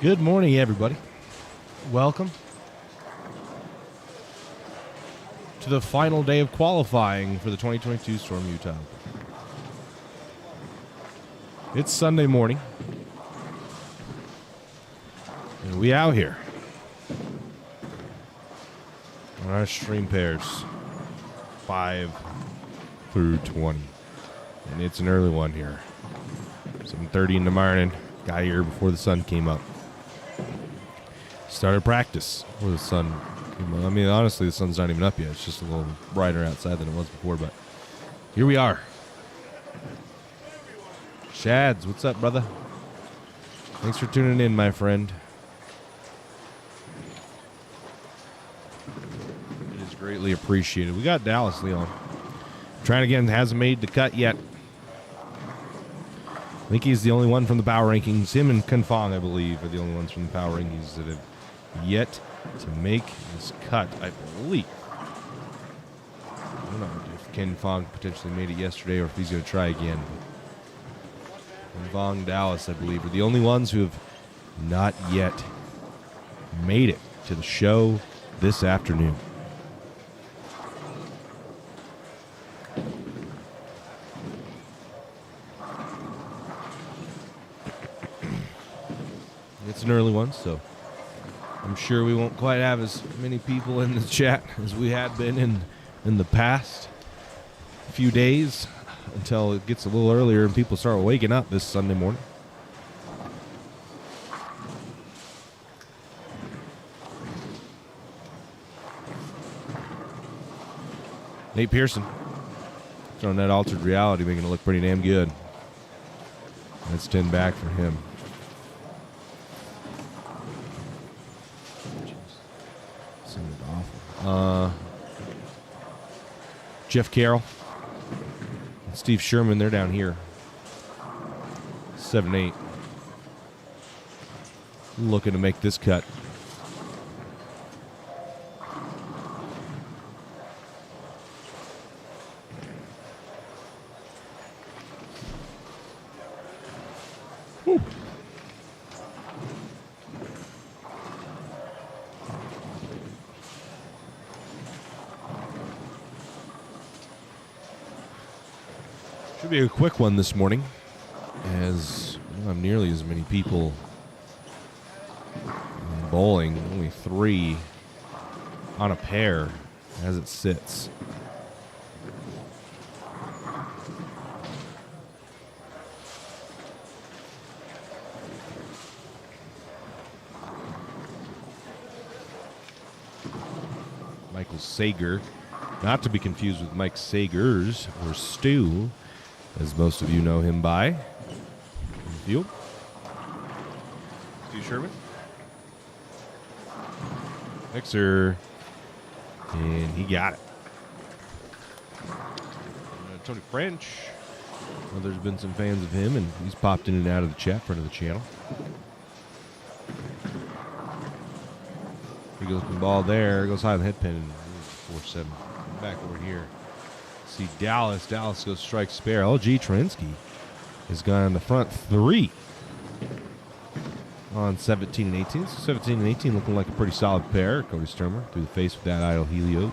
Good morning, everybody. Welcome to the final day of qualifying for the 2022 Storm Utah. It's Sunday morning, and we out here on our stream pairs 5 through 20, and it's an early one here. 7:30 in the morning. Got here before the sun came up. Started practice before the sun came up. I mean, honestly, the sun's not even up yet. It's just a little brighter outside than it was before, but here we are. Shads, what's up, brother? Thanks for tuning in, my friend. It is greatly appreciated. We got Dallas Leon. Trying again, hasn't made the cut yet. I think he's the only one from the power rankings. Him and Ken Fong, I believe, are the only ones from the power rankings that have yet to make this cut, I believe. I don't know if Ken Fong potentially made it yesterday or if he's going to try again. Ken Fong, Dallas, I believe, are the only ones who have not yet made it to the show this afternoon. It's an early one, so I'm sure we won't quite have as many people in the chat as we had been in the past few days until it gets a little earlier and people start waking up this Sunday morning. Nate Pearson throwing that altered reality, making it look pretty damn good. That's 10 back for him. Jeff Carroll and Steve Sherman, they're down here. 7-8. Looking to make this cut. Whew. Should be a quick one this morning, as we don't have nearly as many people bowling. Only 3 on a pair as it sits. Michael Sager, not to be confused with Mike Sagers or Stu, as most of you know him by. In the field. Stu Sherman. Mixer. And he got it. Tony French. Well, there's been some fans of him, and he's popped in and out of the chat front of the channel. He goes the ball there. Goes high on the head pin. 4-7. Back over here. See Dallas. Dallas goes strike spare. LG Trensky has gone on the front 3 on 17 and 18. So 17 and 18 looking like a pretty solid pair. Cody Sturmer through the face with that idle Helios.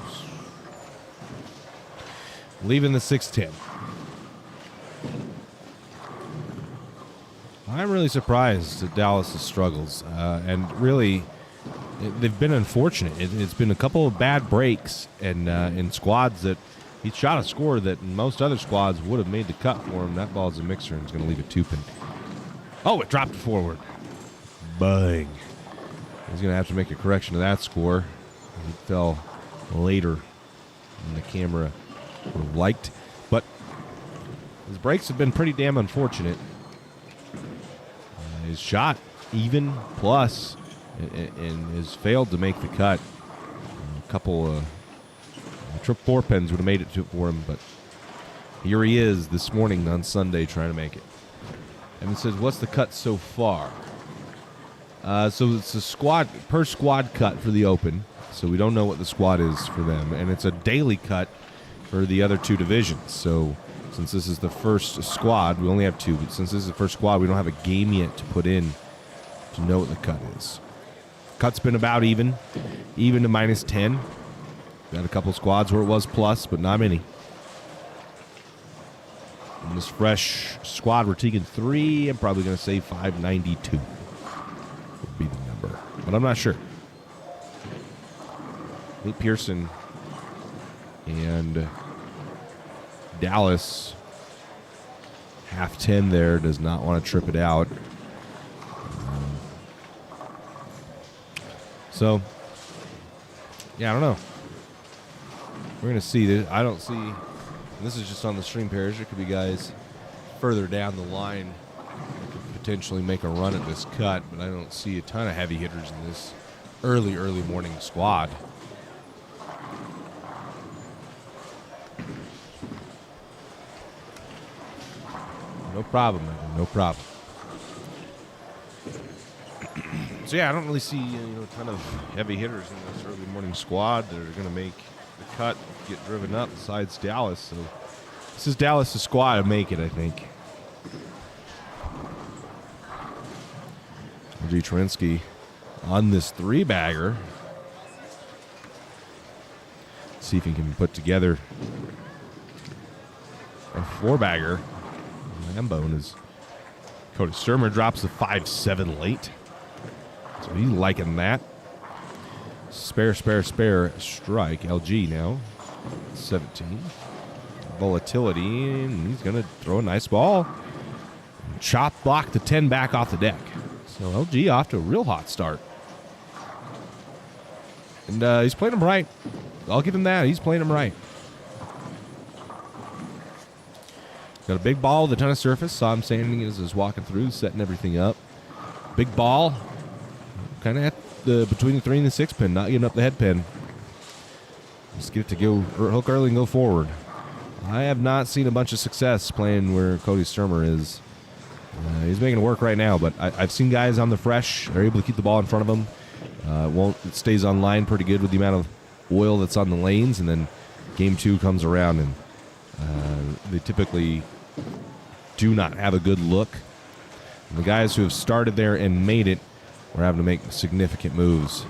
Leaving the 6-10. I'm really surprised at Dallas' struggles. And really, they've been unfortunate. It's been a couple of bad breaks and in squads that he shot a score that most other squads would have made the cut for him. That ball's a mixer and it's going to leave a 2-pin. Oh, it dropped forward. Bang. He's going to have to make a correction to that score. It fell later than the camera would have liked. But his breaks have been pretty damn unfortunate. His shot even plus and has failed to make the cut. A couple trip 4 pins would have made it for him, but here he is this morning on Sunday trying to make it. And it says, what's the cut so far? So it's a squad per squad cut for the Open, so we don't know what the squad is for them, and it's a daily cut for the other 2 divisions. So since this is the first squad, we only have 2, but since this is the first squad, we don't have a game yet to put in to know what the cut is. Cut's been about even to -10. Got a couple squads where it was plus, but not many. In this fresh squad, we're taking 3. I'm probably going to say 592 would be the number, but I'm not sure. Nate Pearson and Dallas, half 10 there, does not want to trip it out. So, yeah, I don't know. We're going to see. I don't see, and this is just on the stream pairs. There could be guys further down the line that could potentially make a run at this cut, but I don't see a ton of heavy hitters in this early morning squad. No problem, man. No problem. So yeah, I don't really see a ton of heavy hitters in this early morning squad that are going to make the cut, get driven up. Besides Dallas, so this is Dallas' squad to make it, I think. G. Trinsky on this 3-bagger. See if he can put together a 4-bagger. Lambone is Cody Sturmer drops the 5-7 late. So he's liking that. Spare strike. LG now. 17. Volatility, and he's going to throw a nice ball. Chop block the 10 back off the deck. So LG off to a real hot start. And he's playing him right. I'll give him that. He's playing him right. Got a big ball with a ton of surface. Saw him standing as he was walking through, setting everything up. Big ball. Kind of at between the 3 and the 6 pin, not getting up the head pin. Just get it to go hook early and go forward. I have not seen a bunch of success playing where Cody Sturmer is. He's making it work right now, but I've seen guys on the fresh are able to keep the ball in front of them. It stays on line pretty good with the amount of oil that's on the lanes, and then game 2 comes around, and they typically do not have a good look. And the guys who have started there and made it are having to make significant moves.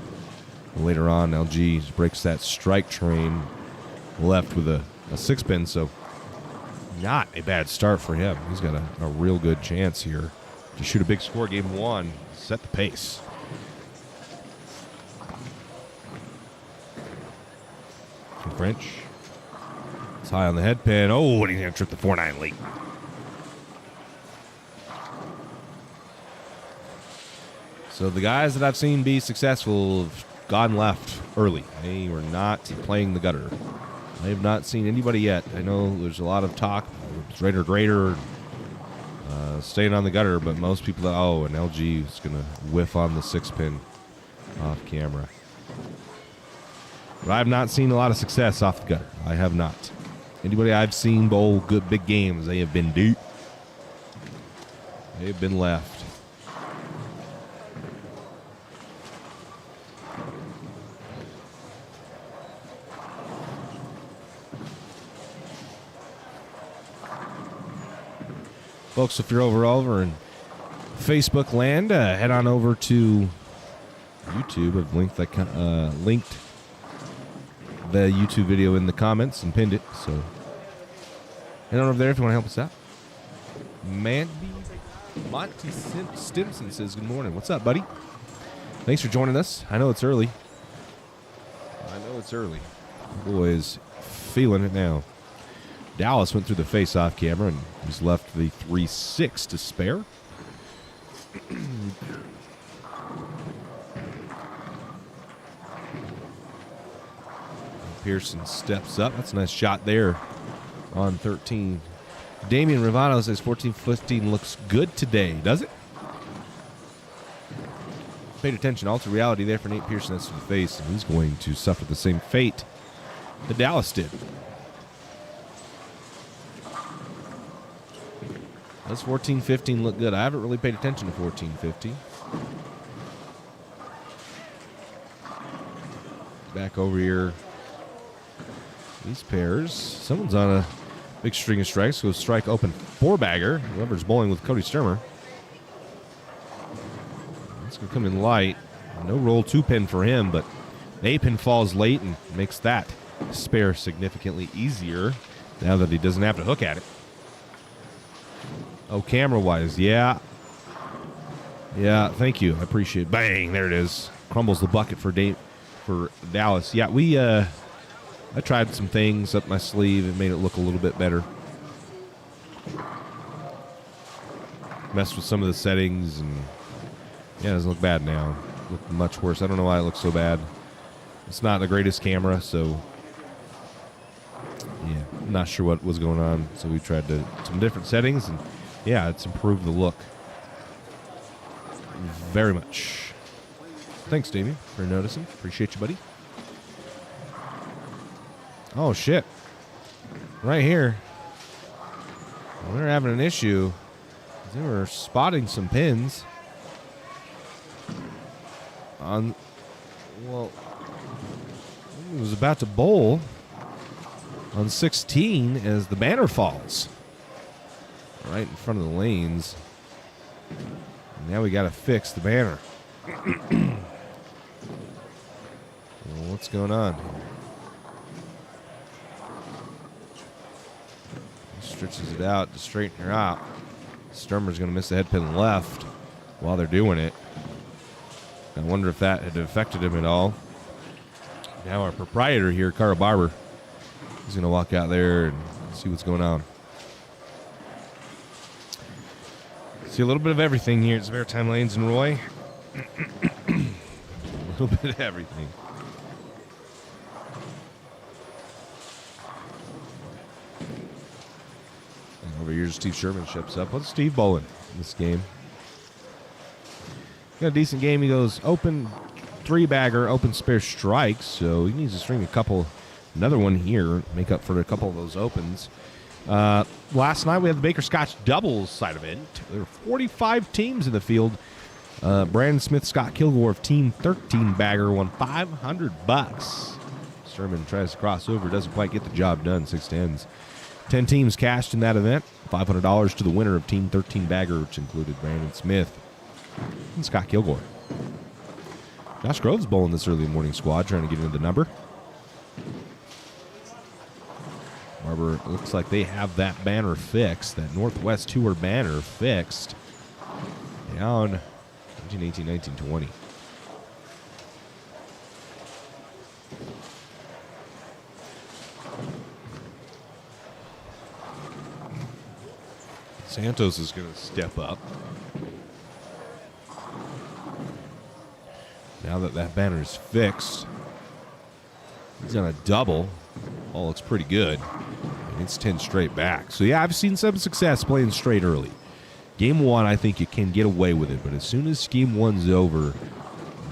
Later on, LG breaks that strike train left with a 6-pin, so not a bad start for him. He's got a real good chance here to shoot a big score game 1, set the pace. French. It's high on the head pin. Oh, and he's going to trip the 4-9 late. So the guys that I've seen be successful have gone left early. They were not playing the gutter. I have not seen anybody yet. I know there's a lot of talk. Raider, staying on the gutter, but most people, and LG is going to whiff on the 6-pin off camera. But I have not seen a lot of success off the gutter. I have not. Anybody I've seen bowl good big games, they have been deep. They have been left. Folks, if you're over in Facebook land, head on over to YouTube. I've linked the YouTube video in the comments and pinned it. So head on over there if you want to help us out. Monty Stimson says, good morning. What's up, buddy? Thanks for joining us. I know it's early. Boy is feeling it now. Dallas went through the face-off camera and he's left the 3-6 to spare. Pearson steps up. That's a nice shot there on 13. Damian Rivano says 14-15 looks good today. Does it? Paid attention. Alter reality there for Nate Pearson. That's to the face, and he's going to suffer the same fate that Dallas did. Does 14-15 look good? I haven't really paid attention to 14-15. Back over here. These pairs. Someone's on a big string of strikes. Goes strike open 4-bagger. Whoever's bowling with Cody Sturmer. That's It's going to come in light. No roll 2-pin for him, but the 8-pin falls late and makes that spare significantly easier now that he doesn't have to hook at it. Oh, camera-wise, yeah. Yeah, thank you. I appreciate it. Bang, there it is. Crumbles the bucket for Dallas. Yeah, I tried some things up my sleeve and made it look a little bit better. Messed with some of the settings, and yeah, it doesn't look bad now. It looked much worse. I don't know why it looks so bad. It's not the greatest camera, so yeah, I'm not sure what was going on. So we tried some different settings, and yeah, it's improved the look very much. Thanks, Damien, for noticing. Appreciate you, buddy. Oh, shit. Right here. They're having an issue. They were spotting some pins. Well, he was about to bowl on 16 as the banner falls. Right in front of the lanes. And now we got to fix the banner. Well, what's going on here? He stretches it out to straighten her out. Sturmer's going to miss the head pin left while they're doing it. I wonder if that had affected him at all. Now our proprietor here, Carroll Barber, is going to walk out there and see what's going on. See a little bit of everything here at Spare Time Lanes and Roy. A little bit of everything. And over here, Steve Sherman steps up. What's Steve bowling in this game? Got a decent game. He goes open 3-bagger, open spare strikes, so he needs to string another one here, make up for a couple of those opens. Last night we had the Baker Scotch doubles side event. There were 45 teams in the field. Brandon Smith, Scott Kilgore of Team 13-bagger won $500. Sherman tries to cross over, doesn't quite get the job done. 6-10s. 10 teams cashed in that event. $500 to the winner of Team 13-bagger, which included Brandon Smith and Scott Kilgore. Josh Grove's bowling this early morning squad, trying to get into the number. Barber, looks like they have that banner fixed, that Northwest Tour banner fixed. Down 19, 18, 19, 20. Santos is going to step up. Now that that banner is fixed, he's going to double. All looks pretty good. And it's 10 straight back. So, yeah, I've seen some success playing straight early. Game 1, I think you can get away with it. But as soon as game 1's over,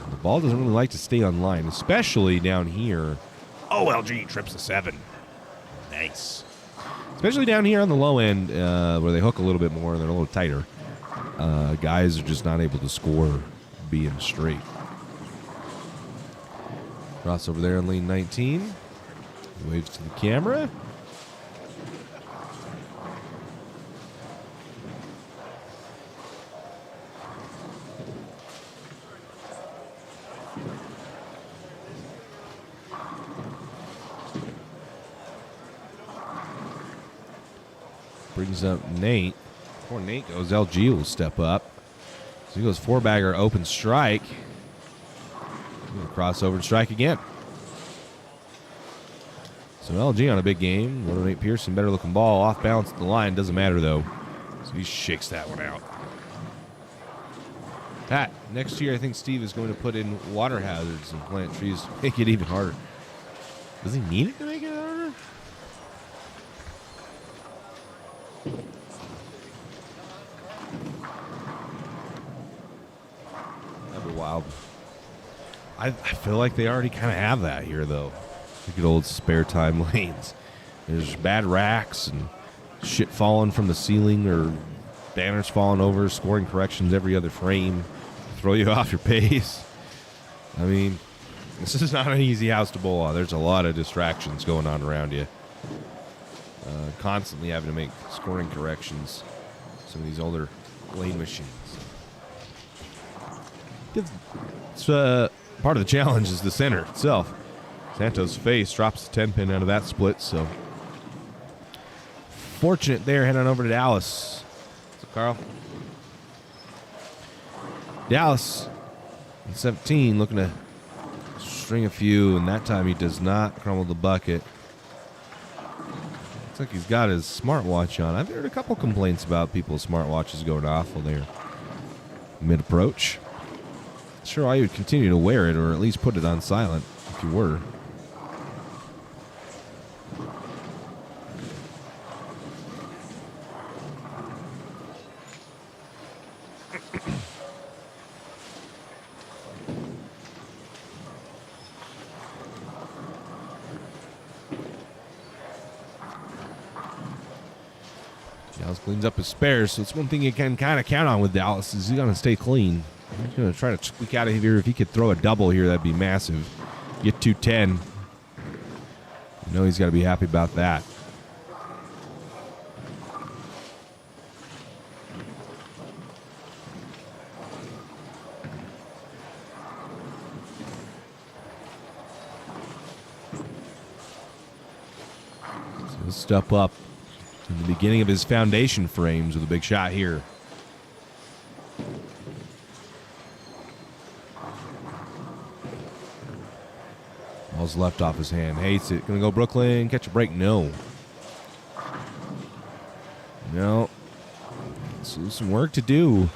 the ball doesn't really like to stay on line, especially down here. OLG trips a 7. Nice. Especially down here on the low end where they hook a little bit more and they're a little tighter. Guys are just not able to score being straight. Cross over there on lane 19. He waves to the camera. Brings up Nate. Before Nate goes, LG will step up. So he goes 4-bagger open strike. Cross over and strike again. So LG on a big game. Little Nate Pearson, better looking ball. Off balance at the line. Doesn't matter though. So he shakes that one out. Pat, next year I think Steve is going to put in water hazards and plant trees to make it even harder. Does he need it to make it harder? That'd be wild. I feel like they already kind of have that here, though. Look at old spare time lanes. There's bad racks and shit falling from the ceiling or banners falling over, scoring corrections every other frame, throw you off your pace. I mean, this is not an easy house to bowl on. There's a lot of distractions going on around you. Constantly having to make scoring corrections. Some of these older lane machines. It's part of the challenge is the center itself. Santos' face drops the 10 pin out of that split, so fortunate there. Head on over to Dallas. So Carl. Dallas, 17, looking to string a few, and that time he does not crumble the bucket. Looks like he's got his smartwatch on. I've heard a couple complaints about people's smartwatches going off while they're mid-approach. Not sure why you would continue to wear it, or at least put it on silent if you were. Dallas cleans up his spares, so it's one thing you can kind of count on with Dallas is he's going to stay clean. He's going to try to squeak out of here. If he could throw a double here, that'd be massive. Get 210. You know he's got to be happy about that. So he'll step up in the beginning of his foundation frames with a big shot here. Ball's left off his hand. Hates it. Gonna go Brooklyn. Catch a break. No. No. So some work to do.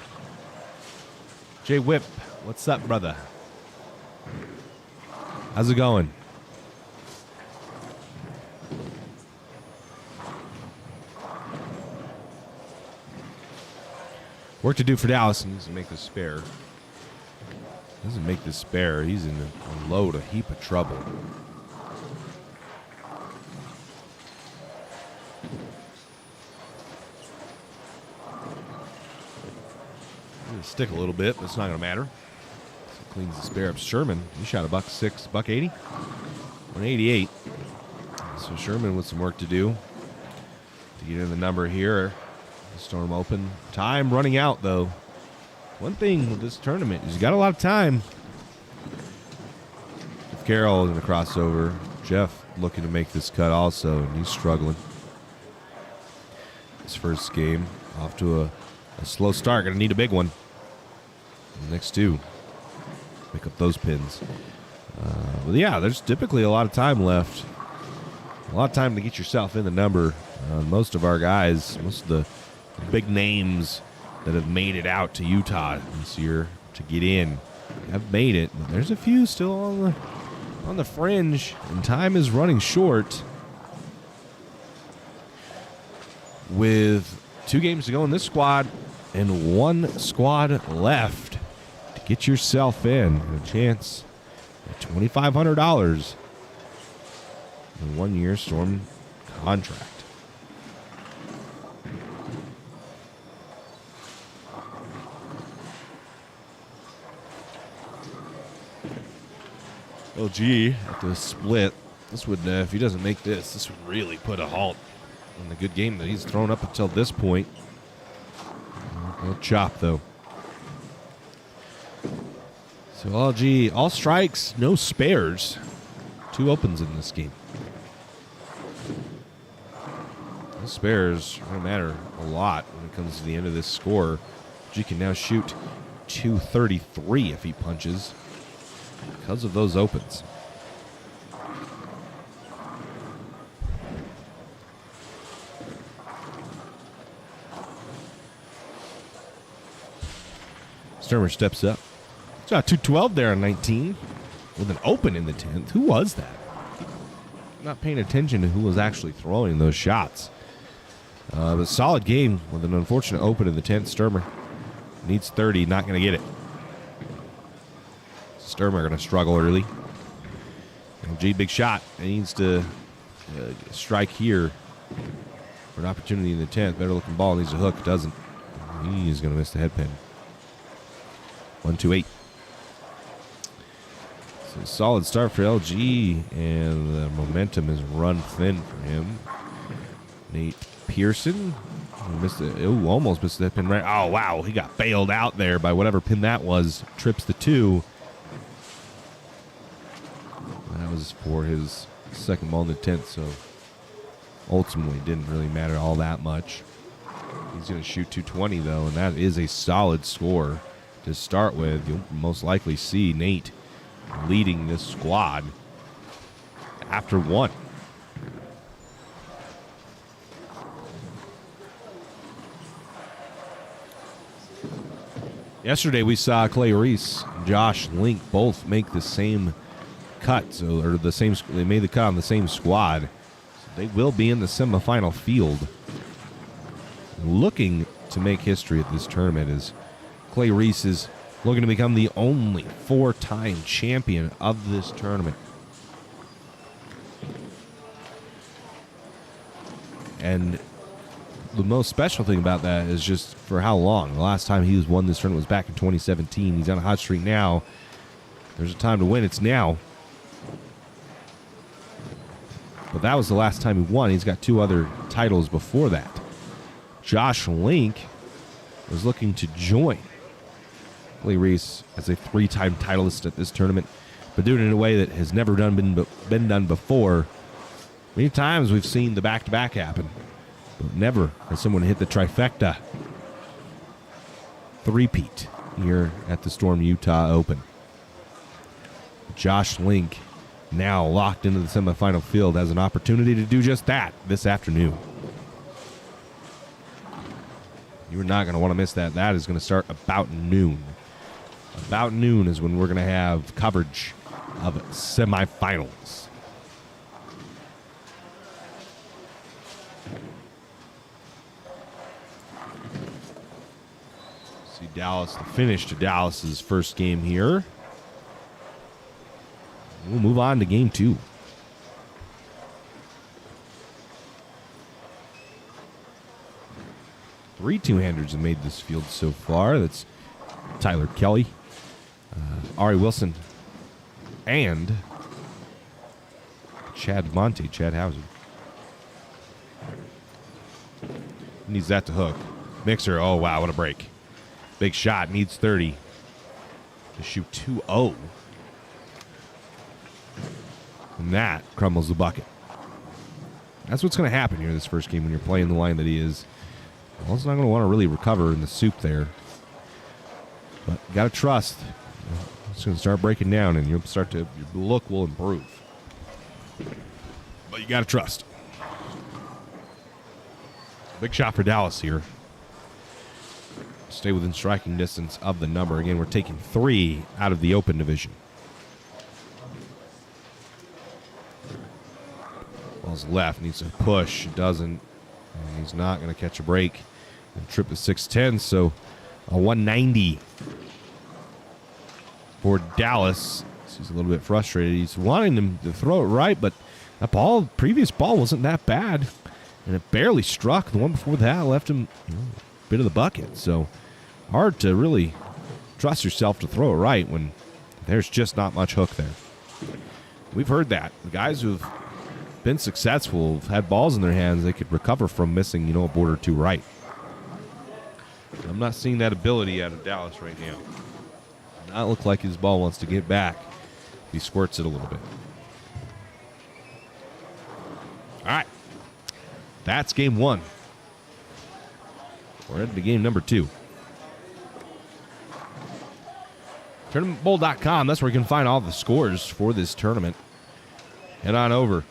Jay Whip, what's up, brother? How's it going? Work to do for Dallas. He needs to make this spare. Doesn't make this spare. He's in a load, a heap of trouble. Gonna stick a little bit, but it's not gonna matter. So cleans the spare up. Sherman, he shot a $106, $180, 188. So Sherman with some work to do to get in the number here. Storm open. Time running out, though. One thing with this tournament is you got a lot of time. If Carroll is in the crossover, Jeff looking to make this cut also, and he's struggling. His first game off to a slow start. Going to need a big one. The next two. Pick up those pins. But yeah, there's typically a lot of time left. A lot of time to get yourself in the number. Most of our guys, most of the big names that have made it out to Utah this year to get in have made it. But there's a few still on the fringe, and time is running short. With 2 games to go in this squad and 1 squad left to get yourself in and a chance at $2,500 in 1-year Storm contract. LG at the split. This would, if he doesn't make this would really put a halt on the good game that he's thrown up until this point. No chop, though. So LG, all strikes, no spares. 2 opens in this game. Those spares don't matter a lot when it comes to the end of this score. G can now shoot 233 if he punches, because of those opens. Sturmer steps up. Shot 212 there on 19 with an open in the 10th. Who was that? I'm not paying attention to who was actually throwing those shots. But solid game with an unfortunate open in the 10th. Sturmer needs 30, not going to get it. Sturmer going to struggle early. G, big shot. He needs to strike here for an opportunity in the 10th. Better looking ball, needs a hook. Doesn't. He's going to miss the head pin. 1-2-8. So solid start for LG, and the momentum is run thin for him. Nate Pearson Missed it. Ooh, almost missed that pin right. Oh, wow. He got bailed out there by whatever pin that was. Trips the 2. That was for his second ball in the 10th, so ultimately didn't really matter all that much. He's going to shoot 220, though, and that is a solid score to start with. You'll most likely see Nate leading this squad after 1. Yesterday we saw Clay Rees and Josh Link both make the same cut, they made the cut on the same squad. So they will be in the semifinal field. Looking to make history at this tournament is Clay Rees is looking to become the only 4-time champion of this tournament. And the most special thing about that is just for how long. The last time he was won this tournament was back in 2017. He's on a hot streak now. There's a time to win. It's now. But that was the last time he won. He's got 2 other titles before that. Josh Link was looking to join Clay Rees as a 3-time titleist at this tournament, but doing it in a way that has never been done before. Many times we've seen the back-to-back happen, but never has someone hit the trifecta. Three-peat here at the Storm Utah Open. Josh Link, now locked into the semifinal field, has an opportunity to do just that this afternoon. You're not going to want to miss that. That is going to start about noon. About noon is when we're going to have coverage of semifinals. See Dallas, the finish to Dallas's first game here. We'll move on to game 2. Three two-handers have made this field so far. That's Tyler Kelly, Ari Wilson, and Chad Hauser. Needs that to hook. Mixer, oh wow, what a break. Big shot, needs 30 to shoot 2-0. And that crumbles the bucket. That's what's going to happen here this first game when you're playing the line that he is. Well, it's not going to want to really recover in the soup there. But you got to trust. It's going to start breaking down, and your look will improve. But you got to trust. Big shot for Dallas here. Stay within striking distance of the number. Again, we're taking 3 out of the Open division. Ball's left, needs to push. Doesn't. And he's not going to catch a break. And trip is 6'10", so a 190 for Dallas. He's a little bit frustrated. He's wanting him to throw it right, but that previous ball wasn't that bad. And it barely struck. The one before that left him a bit of the bucket. So hard to really trust yourself to throw it right when there's just not much hook there. We've heard that. The guys who've been successful, have had balls in their hands, they could recover from missing, a board or 2 right. I'm not seeing that ability out of Dallas right now. Does not look like his ball wants to get back. He squirts it a little bit. All right. That's game 1. We're heading to game number 2. TournamentBowl.com, that's where you can find all the scores for this tournament. Head on over.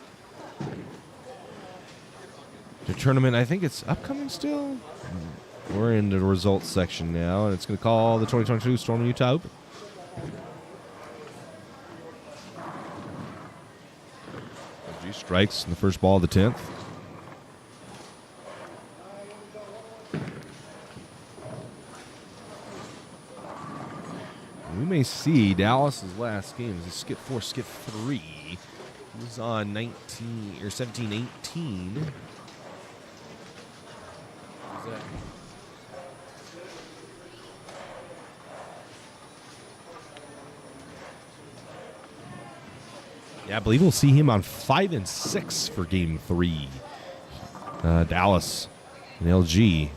The tournament, I think it's upcoming still. We're in the results section now, and it's going to call the 2022 Storm Utah Open. G strikes in the first ball of the 10th. We may see Dallas's last game. Is skip 4, skip 3. He was on 17-18. Yeah, I believe we'll see him on 5 and 6 for game 3. Dallas And LG.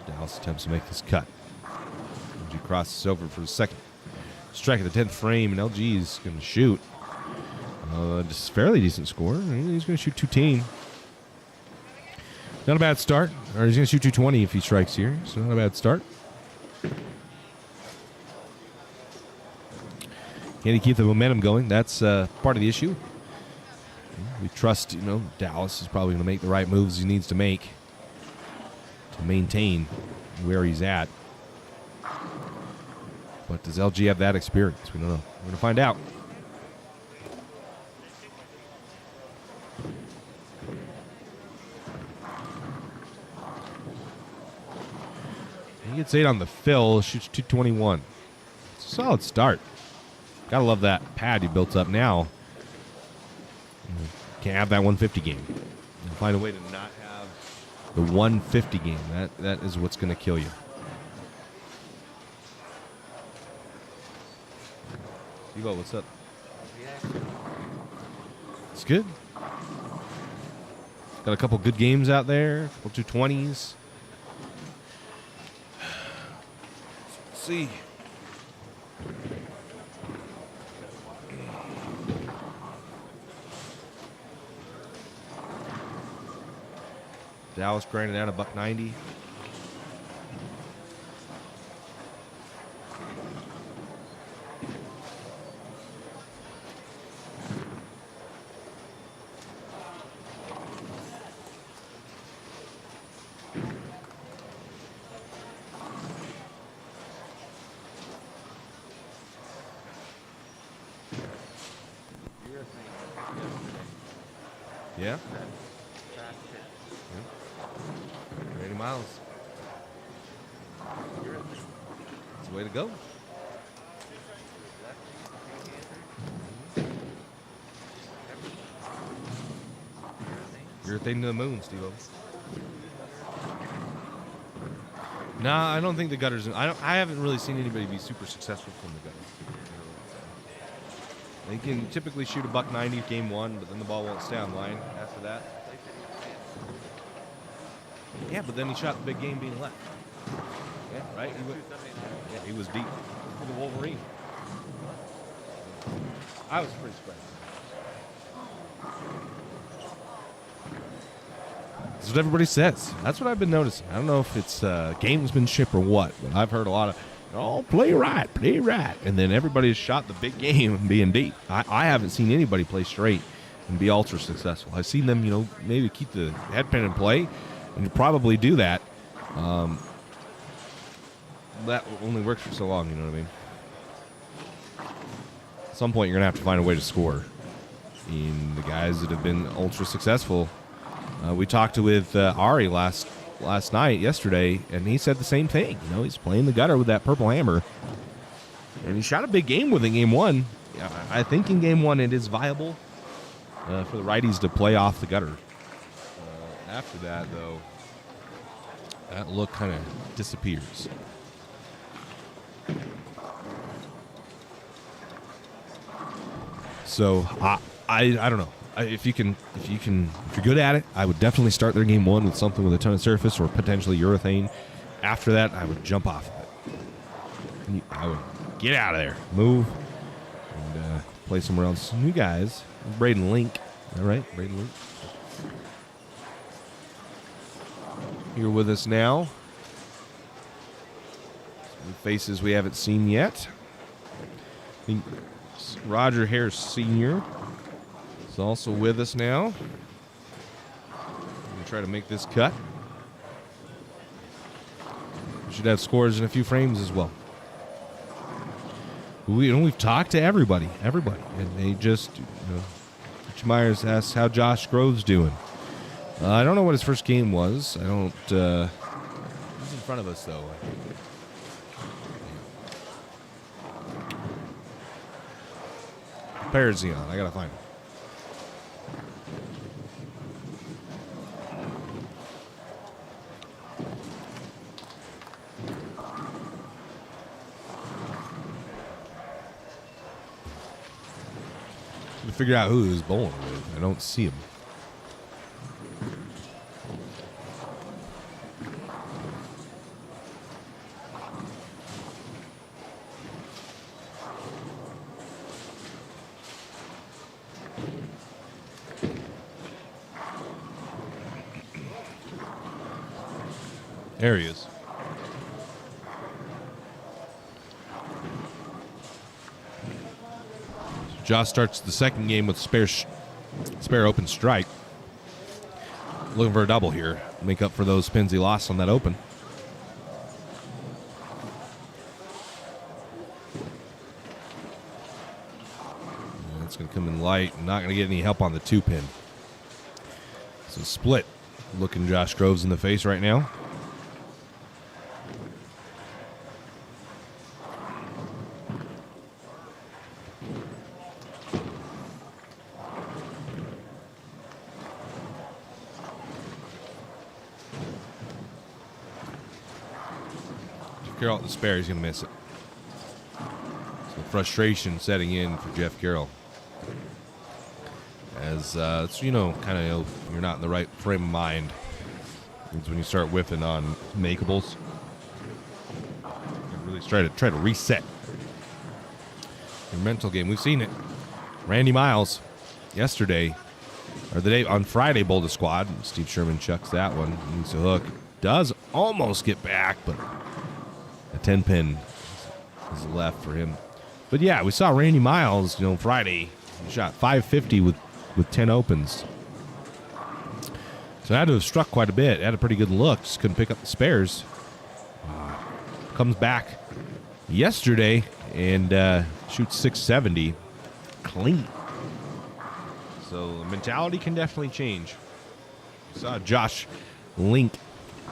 Dallas attempts to make this cut. LG crosses over for the second strike of the 10th frame, and LG is going to shoot. Just a fairly decent score. He's going to shoot 210. Not a bad start. Or he's going to shoot 220 if he strikes here. So not a bad start. Can he keep the momentum going? That's part of the issue. We trust, Dallas is probably going to make the right moves he needs to make to maintain where he's at. But does LG have that experience? We don't know. We're going to find out. He gets 8 on the fill, shoots 221. It's a solid start. Gotta love that pad he built up now. Can't have that 150 game. Find a way to not have the 150 game. That is what's going to kill you. Evo, what's up? It's good. Got a couple good games out there. A couple 220s. Let's see. Dallas grinding out a $190. Yeah? 80 miles. It's the way to go. Urethane to the moon, Steve-O. Nah, I don't think the gutters. I haven't really seen anybody be super successful from the gutters. They can typically shoot a $190 game one, but then the ball won't stay on line after that. Yeah, but then he shot the big game being left. Yeah, right? He was deep for the Wolverine. I was pretty surprised. That's what everybody says. That's what I've been noticing. I don't know if it's gamesmanship or what, but I've heard a lot of, play right. And then everybody's shot the big game and being deep. I haven't seen anybody play straight and be ultra successful. I've seen them, maybe keep the headpin in play, and you probably do that. That only works for so long, you know what I mean? At some point, you're going to have to find a way to score. And the guys that have been ultra successful, we talked with Ari yesterday, and he said the same thing. He's playing the gutter with that purple hammer, and he shot a big game with it in game one. I think in game one it is viable for the righties to play off the gutter. After that, though, that look kind of disappears. So I don't know. If you're good at it, I would definitely start their game one with something with a ton of surface or potentially urethane. After that, I would jump off of it. I would get out of there, move, and play somewhere else. New guys, Braden Link, all right, Braden Link. Here with us now. Some faces we haven't seen yet. I think Roger Harris Sr. is also with us now. We're going to try to make this cut. We should have scores in a few frames as well. We've talked to everybody, and they just, Rich Myers asks how Josh Groves doing. I don't know what his first game was. I don't. He's in front of us though. Parazion, I gotta find him. To figure out who he was bowling with. I don't see him. There he is. Josh starts the second game with spare open strike. Looking for a double here. Make up for those pins he lost on that open. And it's going to come in light. Not going to get any help on the 2-pin. So split. Looking Josh Groves in the face right now. Carroll at the spare, he's going to miss it. So frustration setting in for Jeff Carroll. As, it's, you know, kind of you're not in the right frame of mind. It's when you start whiffing on makeables. You really try to reset your mental game. We've seen it. Randy Miles yesterday, or the day on Friday, bowled a squad. Steve Sherman chucks that one. Needs a hook. Does almost get back, but a 10-pin is left for him. But yeah, we saw Randy Miles, you know, Friday. He shot 550 with 10 opens. So had to have struck quite a bit. Had a pretty good look. Just couldn't pick up the spares. Comes back yesterday and shoots 670 clean. So the mentality can definitely change. Saw Josh Link,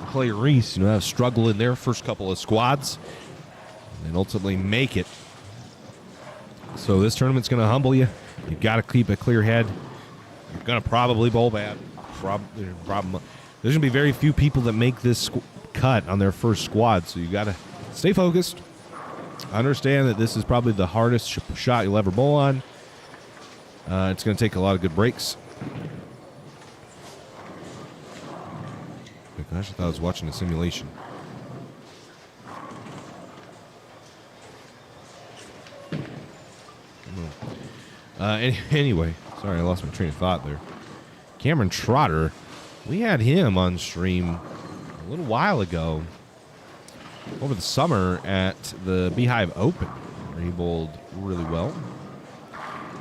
Clay Rees, you know, have struggled in their first couple of squads and ultimately make it. So this tournament's going to humble you. You've got to keep a clear head. You're going to probably bowl bad. There's going to be very few people that make this cut on their first squad, so you got to stay focused. Understand that this is probably the hardest shot you'll ever bowl on. It's going to take a lot of good breaks. Gosh, I thought I was watching a simulation. Anyway, sorry, I lost my train of thought there. Cameron Trotter, we had him on stream a little while ago over the summer at the Beehive Open, where he bowled really well.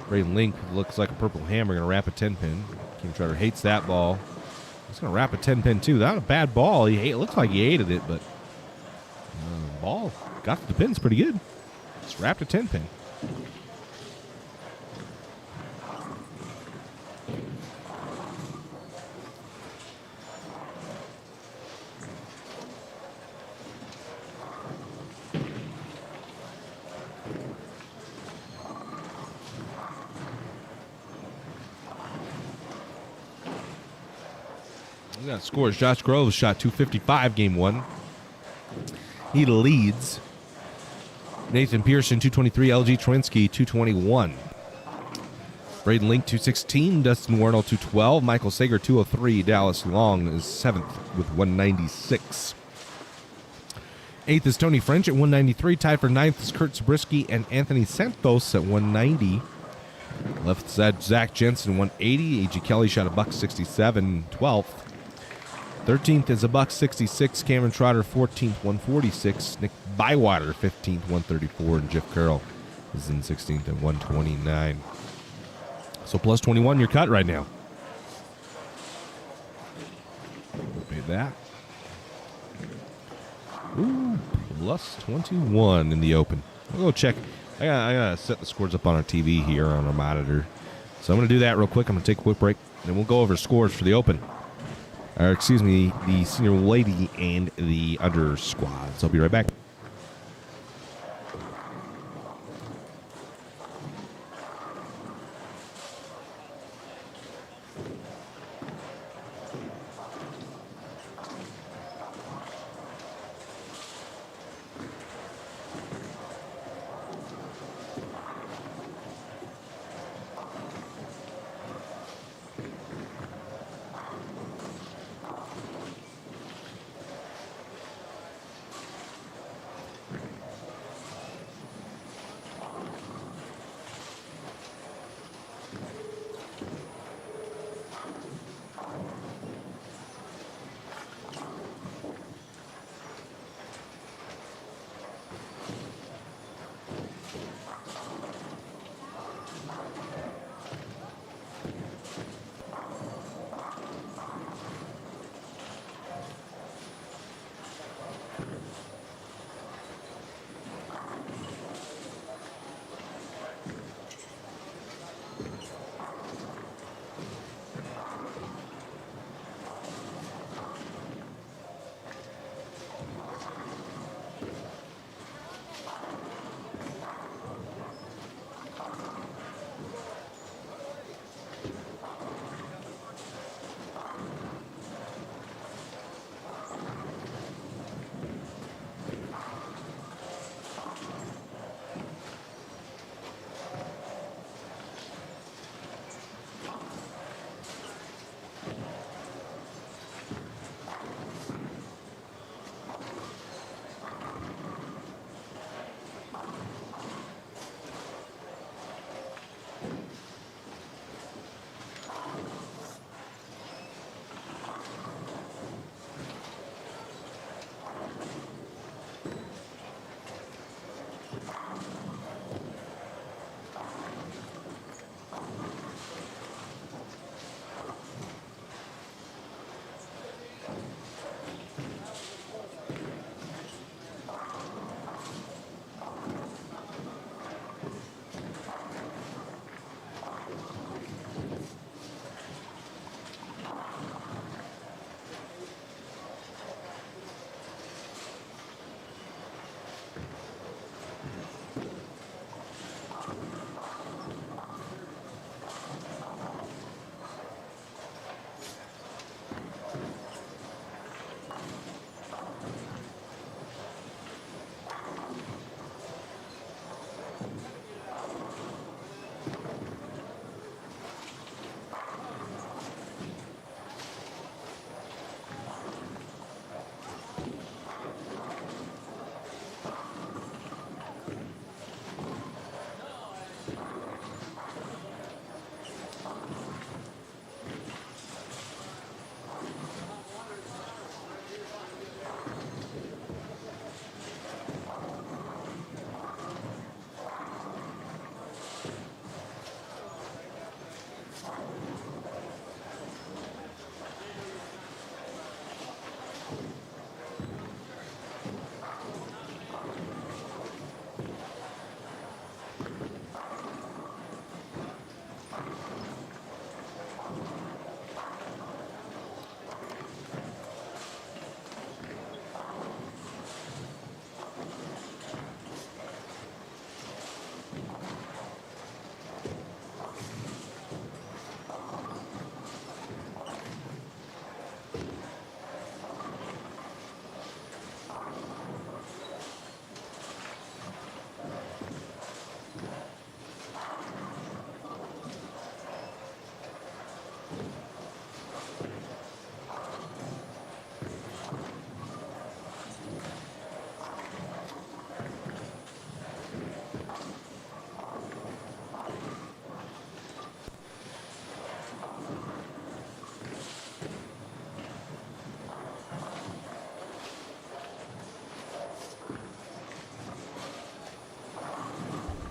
Braden Link looks like a purple hammer, going to wrap a 10-pin. Cameron Trotter hates that ball. He's going to wrap a 10-pin, too. Not a bad ball. It looks like he hated it, but ball got the pins pretty good. Just wrapped a 10-pin. We got scores. Josh Groves shot 255 game 1. He leads. Nathan Pearson 223, LG Troinski 221. Braden Link 216, Dustin Warnell 212, Michael Sager 203, Dallas Long is 7th with 196. 8th is Tony French at 193. Tied for 9th is Kurt Zabriskie and Anthony Santos at 190. Left side Zach Jensen 180. A.G. Kelly shot a $167, 12th. 13th is a $166. Cameron Trotter 14th, 146. Nick Bywater 15th, 134, and Jeff Carroll is in 16th at 129. So plus 21 your cut right now. We'll pay that. Ooh, plus 21 in the open. I'll go check. I gotta set the scores up on our TV here on our monitor. So I'm going to do that real quick. I'm going to take a quick break, and then we'll go over scores for the open. Or, excuse me, the senior lady and the under squads. I'll be right back.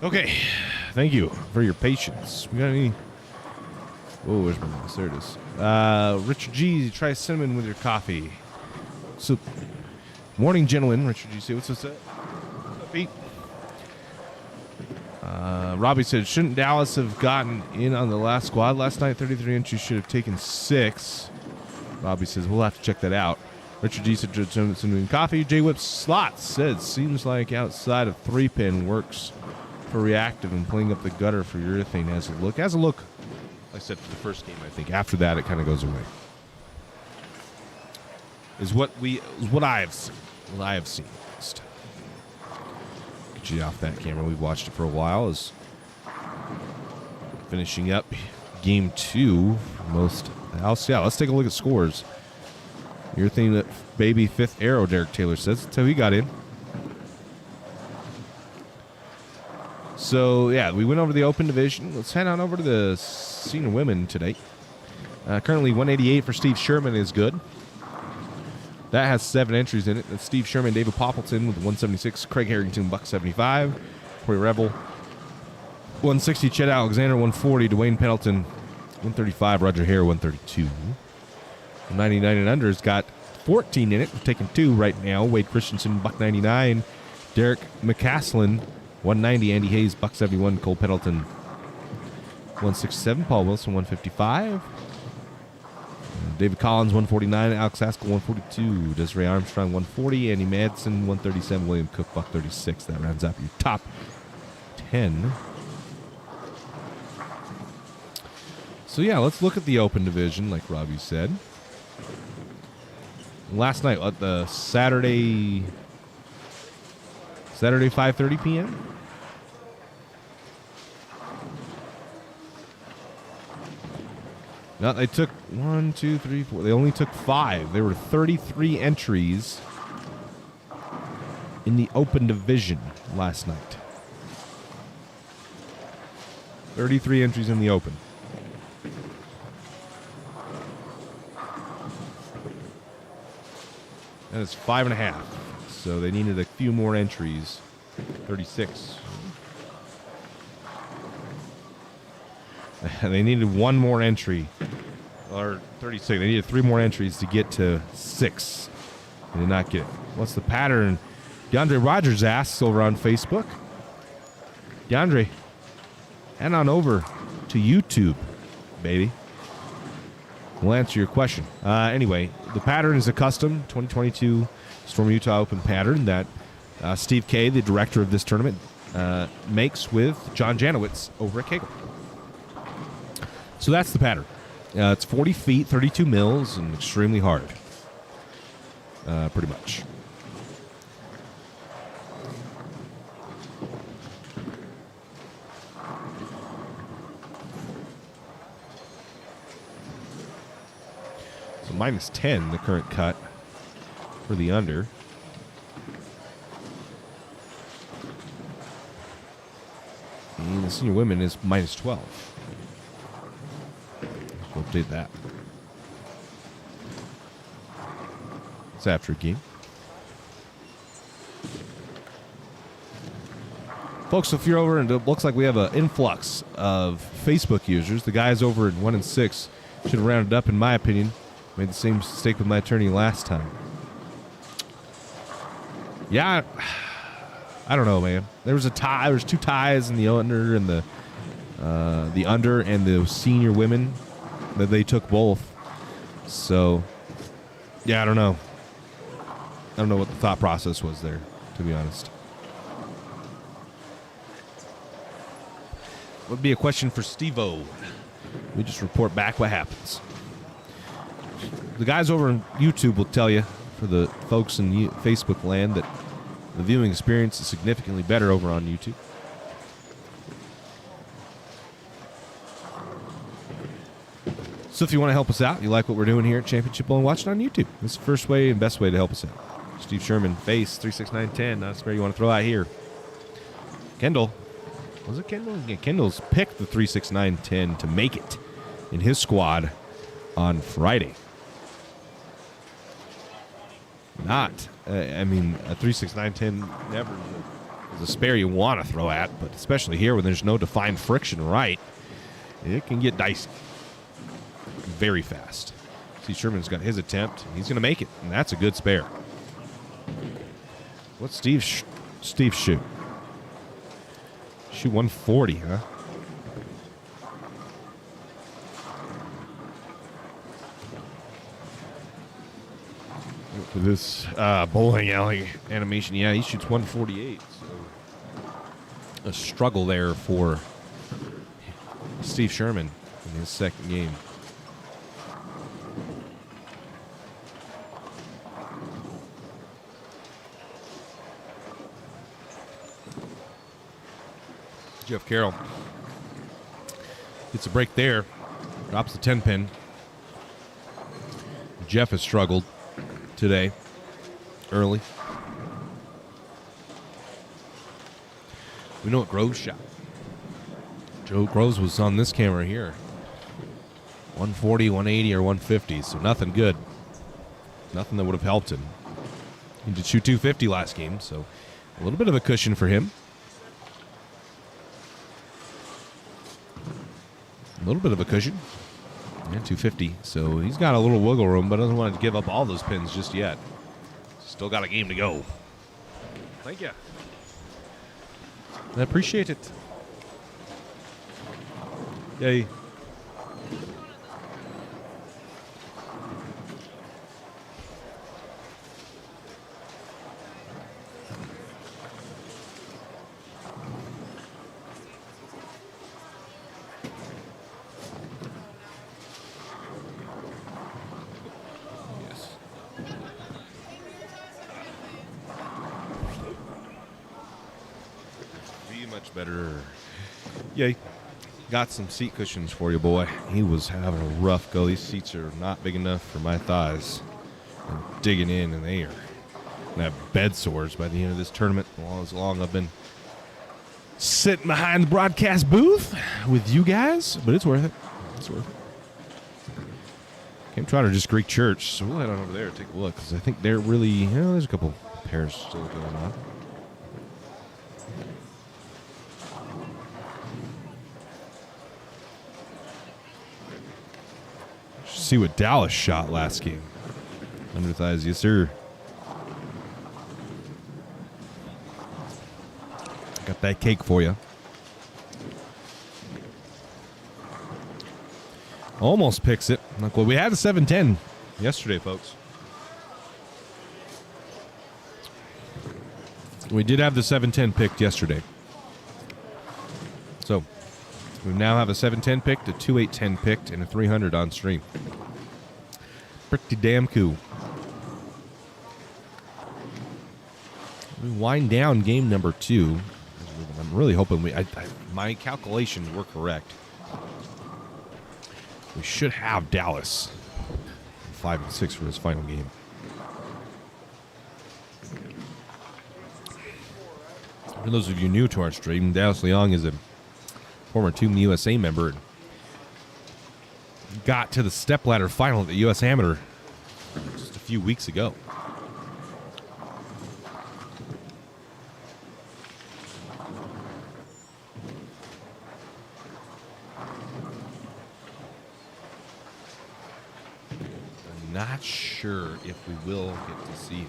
Okay, thank you for your patience. We got any? Oh, where's my mouse? There it is. Richard G, try cinnamon with your coffee. So, morning, gentlemen. Richard G, say what's this? What's up, Pete? Robbie said, shouldn't Dallas have gotten in on the last squad last night? 33 entries should have taken 6. Robbie says, we'll have to check that out. Richard G said, cinnamon coffee. J Whip Slots said, seems like outside of 3-pin works for reactive and pulling up the gutter for urethane has a look. Has a look, like I said, for the first game, I think. After that, it kind of goes away. Is what I have seen. What I have seen. Just get you off that camera. We've watched it for a while. Is finishing up game 2 for most else. Yeah, let's take a look at scores. Urethane that baby 5th arrow, Derek Taylor says. That's how he got in. So, yeah, we went over the open division. Let's head on over to the senior women today. Currently, 188 for Steve Sherman is good. That has 7 entries in it. That's Steve Sherman, David Poppleton with 176, Craig Harrington, $175, Corey Revel, 160, Chet Alexander, 140, Dwayne Pendleton, 135, Roger Hare, 132. 99 and under's got 14 in it. We're taking 2 right now. Wade Christensen, $199, Derek McCaslin, 190, Andy Hayes, $171, Cole Pendleton, 167, Paul Wilson, 155. David Collins, 149, Alex Haskell, 142, Desiree Armstrong, 140, Andy Madsen, 137, William Cook, $136. That rounds up your top 10. So, yeah, let's look at the open division, like Robbie said. Last night, at the Saturday 5:30 p.m.? No, they took 1, 2, 3, 4. They only took 5. There were 33 entries in the open division last night. 33 entries in the open. And it's 5.5. So they needed a few more entries. 36. They needed 1 more entry. Or 36. They needed 3 more entries to get to 6. They did not get it. What's the pattern? DeAndre Rogers asks over on Facebook. DeAndre, head on over to YouTube, baby. We'll answer your question. Anyway, the pattern is a custom 2022 Storm Utah Open pattern that Steve K, the director of this tournament, makes with John Janowitz over at Kegel. So that's the pattern. It's 40 feet, 32 mils, and extremely hard. Pretty much. So minus 10, the current cut for the under. And the senior women is minus 12. We'll update that. It's after a game. Folks, if you're over, and it looks like we have an influx of Facebook users. The guys over at 1 and 6 should have rounded up, in my opinion. Made the same mistake with my attorney last time. Yeah, I don't know, man. There was a tie. There was 2 ties in the under and the under and the senior women that they took both. So, yeah, I don't know. I don't know what the thought process was there, to be honest. Would be a question for Steve-O. We just report back what happens. The guys over on YouTube will tell you, for the folks in Facebook land, that the viewing experience is significantly better over on YouTube. So if you want to help us out, you like what we're doing here at Championship Bowling, watch it on YouTube. This is the first way and best way to help us out. Steve Sherman, face 36910. Not a spare you want to throw out here. Kendall. Was it Kendall? Yeah, Kendall's picked the 36910 to make it in his squad on Friday. Not. I mean, a 36910 never is a spare you want to throw at, but especially here when there's no defined friction right, it can get dicey very fast. See, Sherman's got his attempt. He's going to make it, and that's a good spare. What's Steve shoot? Shoot 140, huh? For this bowling alley animation, yeah, he shoots 148. So a struggle there for Steve Sherman in his second game. Jeff Carroll gets a break there, drops the 10 pin. Jeff has struggled today, early. We know what Groves shot. Joe Groves was on this camera here. 140, 180, or 150, so nothing good. Nothing that would have helped him. He did shoot 250 last game, so a little bit of a cushion for him. A little bit of a cushion. Yeah, 250. So he's got a little wiggle room, but doesn't want to give up all those pins just yet. Still got a game to go. Thank you. I appreciate it. Yay. Better. Yay. Got some seat cushions for you, boy. He was having a rough go. These seats are not big enough for my thighs. I'm digging in, and they are going to have bed sores by the end of this tournament. As long I've been sitting behind the broadcast booth with you guys, but it's worth it. It's worth it. Camp Trotter just Greek Church, so we'll head on over there and take a look, because I think they're really, you know, there's a couple pairs still going on. See what Dallas shot last game. Under thighs, yes, sir. Got that cake for you. Almost picks it. Look, well, we had a 710 yesterday, folks. We did have the 710 picked yesterday. So we now have a 710 picked, a 2810 picked, and a 300 on stream. Pretty damn cool. We wind down game number 2. I'm really hoping my calculations were correct. We should have Dallas 5 and 6 for his final game. For those of you new to our stream, Dallas Leong is a former Team USA member. Got to the stepladder final at the U.S. Amateur just a few weeks ago. I'm not sure if we will get to see it.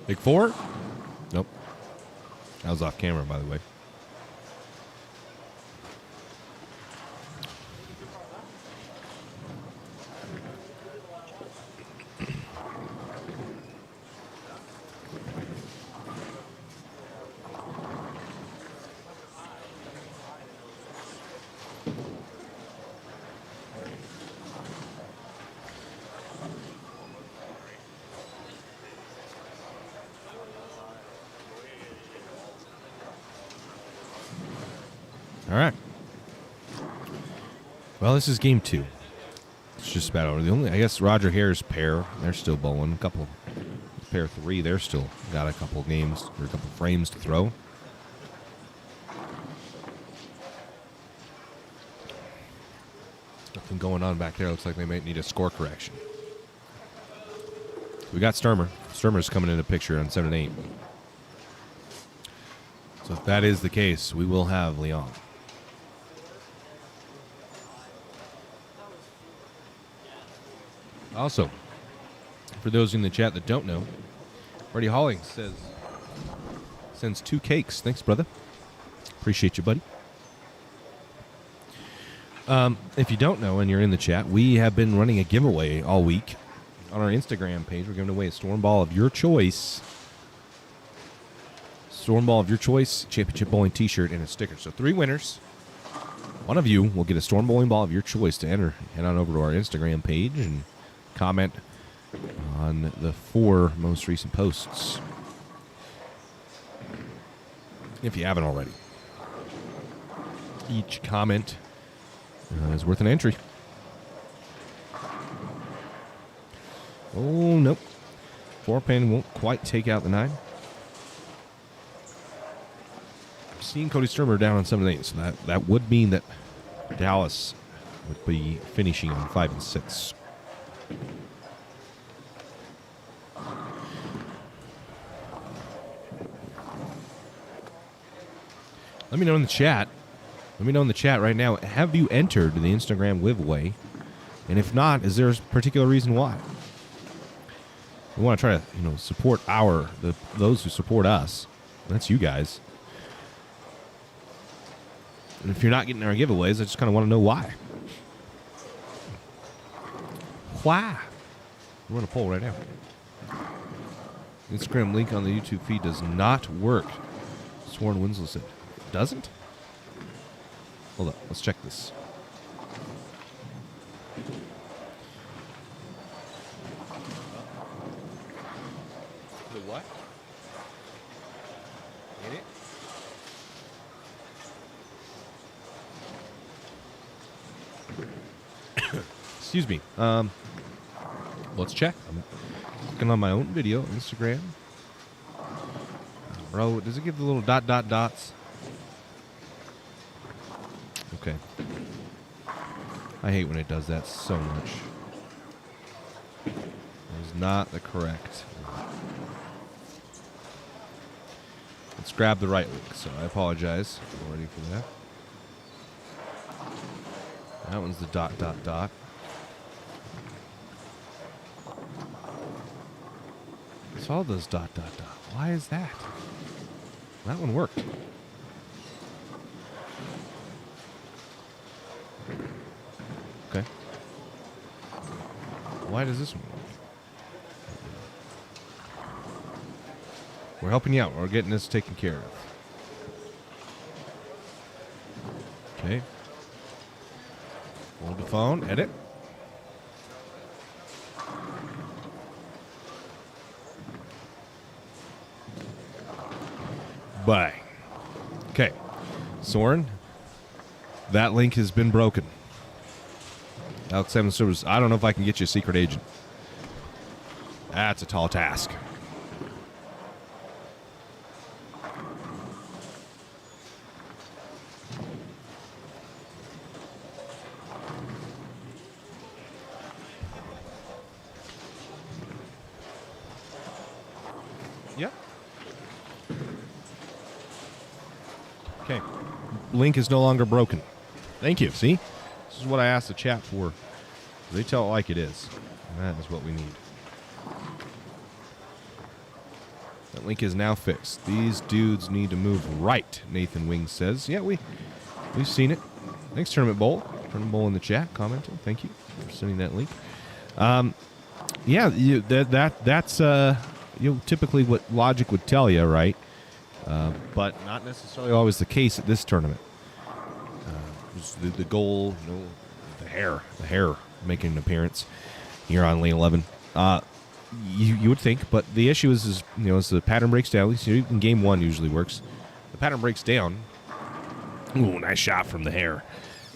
Big 4? Nope. That was off camera, by the way. All right. Well, this is game 2. It's just about over. The only, I guess, Roger Hare's pair, they're still bowling. A couple, pair 3, they're still got a couple games or a couple frames to throw. Nothing going on back there. Looks like they might need a score correction. We got Sturmer. Sturmer's coming in the picture on 7 and 8. So if that is the case, we will have Leon. Also, for those in the chat that don't know, Freddie Halling sends 2 cakes. Thanks, brother. Appreciate you, buddy. If you don't know and you're in the chat, we have been running a giveaway all week on our Instagram page. We're giving away a Storm Ball of your choice. Storm Ball of your choice, Championship Bowling t-shirt, and a sticker. So 3 winners. One of you will get a Storm Bowling Ball of your choice to enter. Head on over to our Instagram page and comment on the 4 most recent posts, if you haven't already. Each comment is worth an entry. Oh, nope. 4-pin won't quite take out the 9. I'm seeing Cody Sturmer down on 7 and 8, so that would mean that Dallas would be finishing on 5 and 6. Let me know in the chat. Let me know in the chat right now. Have you entered the Instagram giveaway? And if not, is there a particular reason why? We want to try to, support those who support us. That's you guys. And if you're not getting our giveaways, I just kind of want to know why. Why? We're on a poll right now. Instagram link on the YouTube feed does not work. Sworn Winslow said, doesn't? Hold up, let's check this. The what? In it? Excuse me. Let's check. I'm looking on my own video, Instagram. Bro, does it give the little dots? Okay. I hate when it does that so much. That is not the correct. Let's grab the right link, so I apologize already for that. That one's the dot. It's all those dot. Why is that? That one worked. Okay. Why does this one work? We're helping you out. We're getting this taken care of. Okay. Hold the phone. Edit. Bye. Okay. Soren, that link has been broken. Alex Seven Service, I don't know if I can get you a secret agent. That's a tall task. Yep. Okay. Link is no longer broken. Thank you. See? This is what I asked the chat for. They tell it like it is. And that is what we need. That link is now fixed. These dudes need to move right, Nathan Wing says. Yeah, we've seen it. Thanks, Tournament Bowl. Tournament Bowl in the chat commenting. Thank you for sending that link. Yeah, that's typically what logic would tell you, right? But not necessarily always the case at this tournament. The goal, the hair making an appearance here on lane 11. You would think, but the issue is as the pattern breaks down, at least in game 1 usually works. The pattern breaks down. Ooh, nice shot from the hair.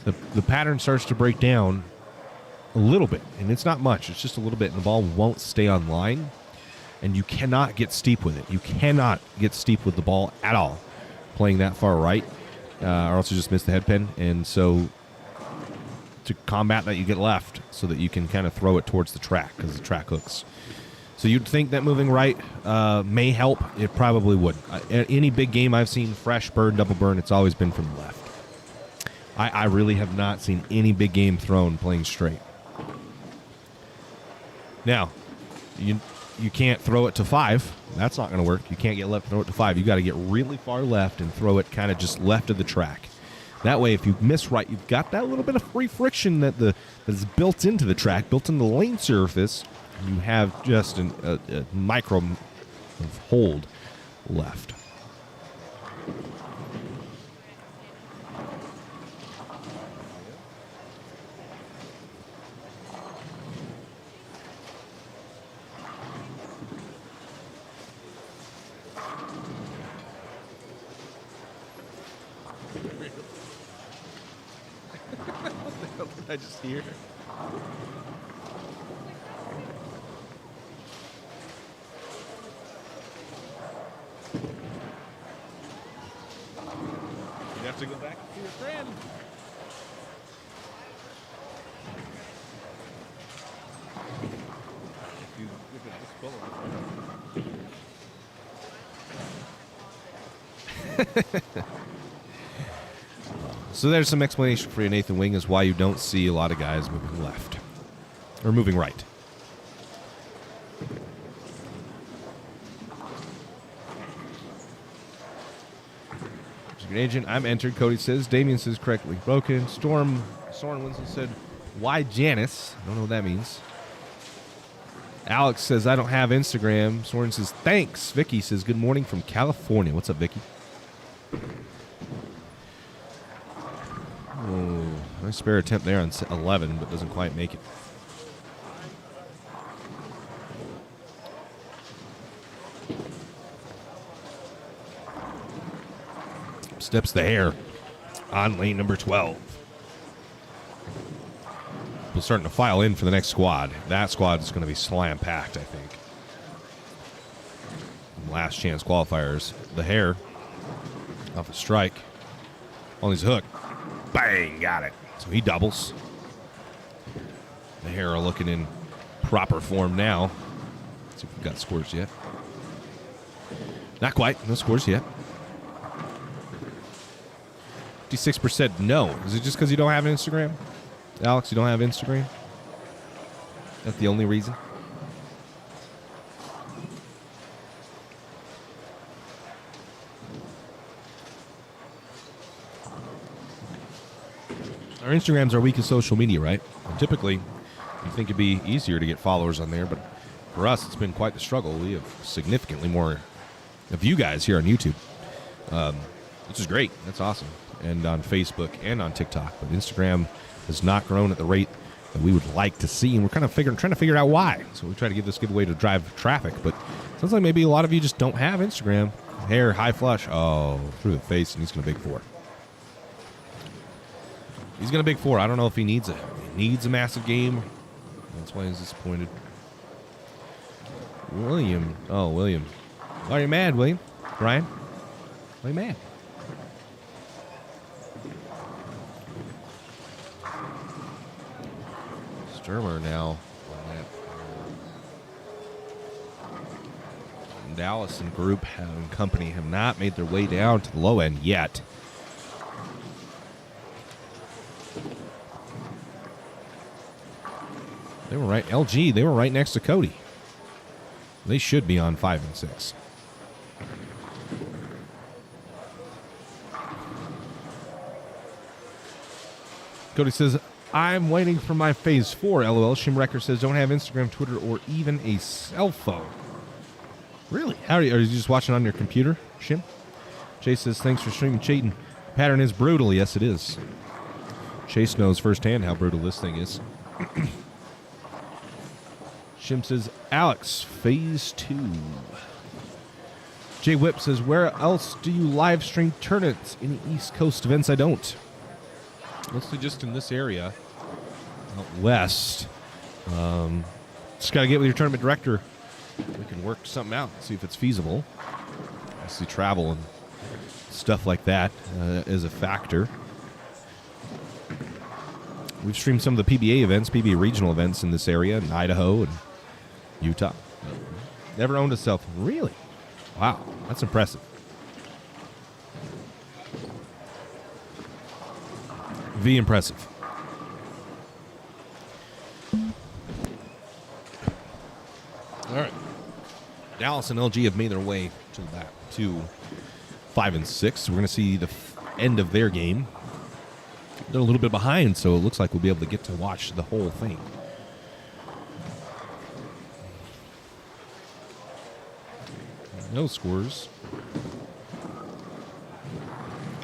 The pattern starts to break down a little bit, and it's not much. It's just a little bit, and the ball won't stay on line, and you cannot get steep with it. You cannot get steep with the ball at all playing that far right, or else you just miss the head pin. And so to combat that, you get left so that you can kind of throw it towards the track because the track hooks. So you'd think that moving right may help. It probably would. Any big game I've seen, fresh burn, double burn, it's always been from the left. I really have not seen any big game thrown playing straight. Now, you can't throw it to 5. That's not going to work. You can't get left, throw it to 5. You got to get really far left and throw it kind of just left of the track. That way, if you miss right, you've got that little bit of free friction that is built into the track, built into the lane surface. You have just a micro of hold left. What did I just hear? You have to go back to your friend. If you look at this bullet. So there's some explanation for you, Nathan Wing, is why you don't see a lot of guys moving left or moving right. Agent, I'm entered. Cody says. Damien says correctly. Broken. Soren Winston said, why Janice? I don't know what that means. Alex says, I don't have Instagram. Soren says, thanks. Vicky says, good morning from California. What's up, Vicky? Oh, nice spare attempt there on 11, but doesn't quite make it. Steps the hair on lane number 12. We're starting to file in for the next squad. That squad is going to be slam-packed, I think. Last chance qualifiers. The hair off a strike. On his hook. Bang! Got it. So he doubles. The hair are looking in proper form now. Let's see if we've got scores yet. Not quite. No scores yet. 56% no. Is it just because you don't have an Instagram? Alex, you don't have Instagram? That's the only reason? Our Instagrams are weakest social media, right? And typically, you think it'd be easier to get followers on there, but for us, it's been quite the struggle. We have significantly more of you guys here on YouTube, which is great. That's awesome. And on Facebook and on TikTok, but Instagram has not grown at the rate that we would like to see, and we're kind of trying to figure out why. So we try to give this giveaway to drive traffic, but it sounds like maybe a lot of you just don't have Instagram. Hair, high flush, oh, through the face, and he's going to big four. He's going to big four. I don't know if he needs a massive game. That's why he's disappointed. William. Oh, William. Why are you mad, William? Brian? Why are you mad? Sturmer now. Dallas and group and company have not made their way down to the low end yet. They were right. LG, they were right next to Cody. They should be on 5 and 6. Cody says, I'm waiting for my phase 4, LOL. Shimwrecker says, don't have Instagram, Twitter, or even a cell phone. Really? Are you just watching on your computer, Shim? Chase says, thanks for streaming, cheating. Pattern is brutal. Yes, it is. Chase knows firsthand how brutal this thing is. Shim says, Alex, phase 2. Jay Whip says, where else do you live stream tournaments? Any East Coast events? I don't. Mostly just in this area. Out west. Just got to get with your tournament director. We can work something out, see if it's feasible. Obviously, travel and stuff like that is a factor. We've streamed some of the PBA events, PBA regional events in this area, in Idaho and Utah. Never owned a cell phone. Really? Wow, that's impressive. V impressive. All right. Dallas and LG have made their way to the back to 5 and 6. We're going to see the end of their game. They're a little bit behind, so it looks like we'll be able to get to watch the whole thing. No scores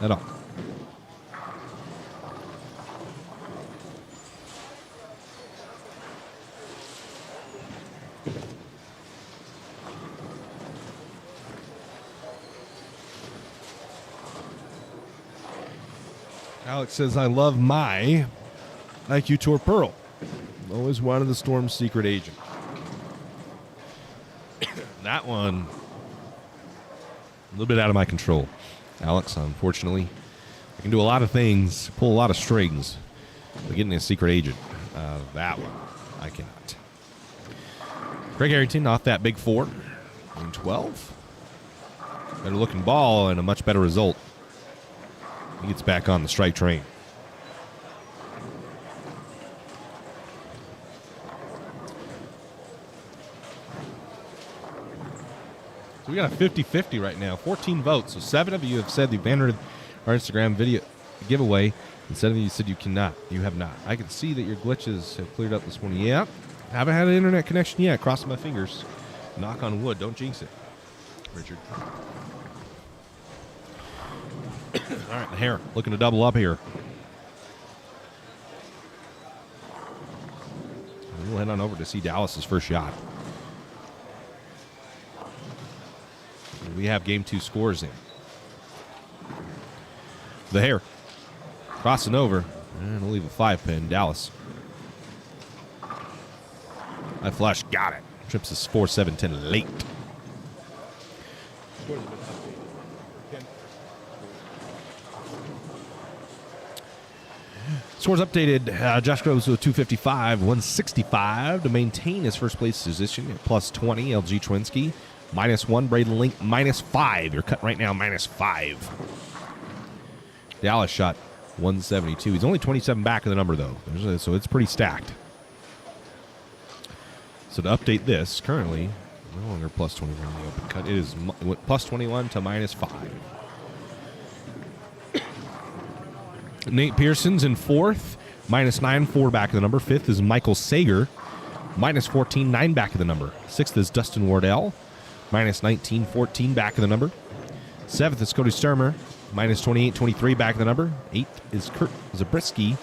at all. Alex says, I love my IQ Tour Pearl. Always wanted the Storm Secret Agent. That one, a little bit out of my control, Alex, unfortunately. I can do a lot of things, pull a lot of strings, but getting a secret agent, that one, I cannot. Craig Harrington off that big 4 in 12. Better looking ball and a much better result. He gets back on the strike train. So we got a 50-50 right now. 14 votes. So 7 of you have said you've entered our Instagram video giveaway, and 7 of you said you cannot. You have not. I can see that your glitches have cleared up this morning. Yeah. Haven't had an internet connection yet. Crossing my fingers. Knock on wood. Don't jinx it, Richard. All right, the hair looking to double up here. We'll head on over to see Dallas's first shot. We have game 2 scores in. The hair crossing over, and we'll leave a 5-pin. Dallas. I flush, got it. Trips is 4-7-10 late. Scores updated. Josh Groves with 255, 165 to maintain his first place position at plus 20. LG Twinsky, -1. Braden Link, -5. You're cut right now, -5. Dallas shot 172. He's only 27 back of the number, though, so it's pretty stacked. So to update this, currently, no longer plus 21 in the open cut. It is plus 21 to -5. Nate Pearson's in 4th, -9, 4 back of the number. 5th is Michael Sager, -14, 9 back of the number. 6th is Dustin Wardell, -19, 14 back of the number. 7th is Cody Sturmer, -28, 23 back of the number. 8th is Kurt Zabriskie,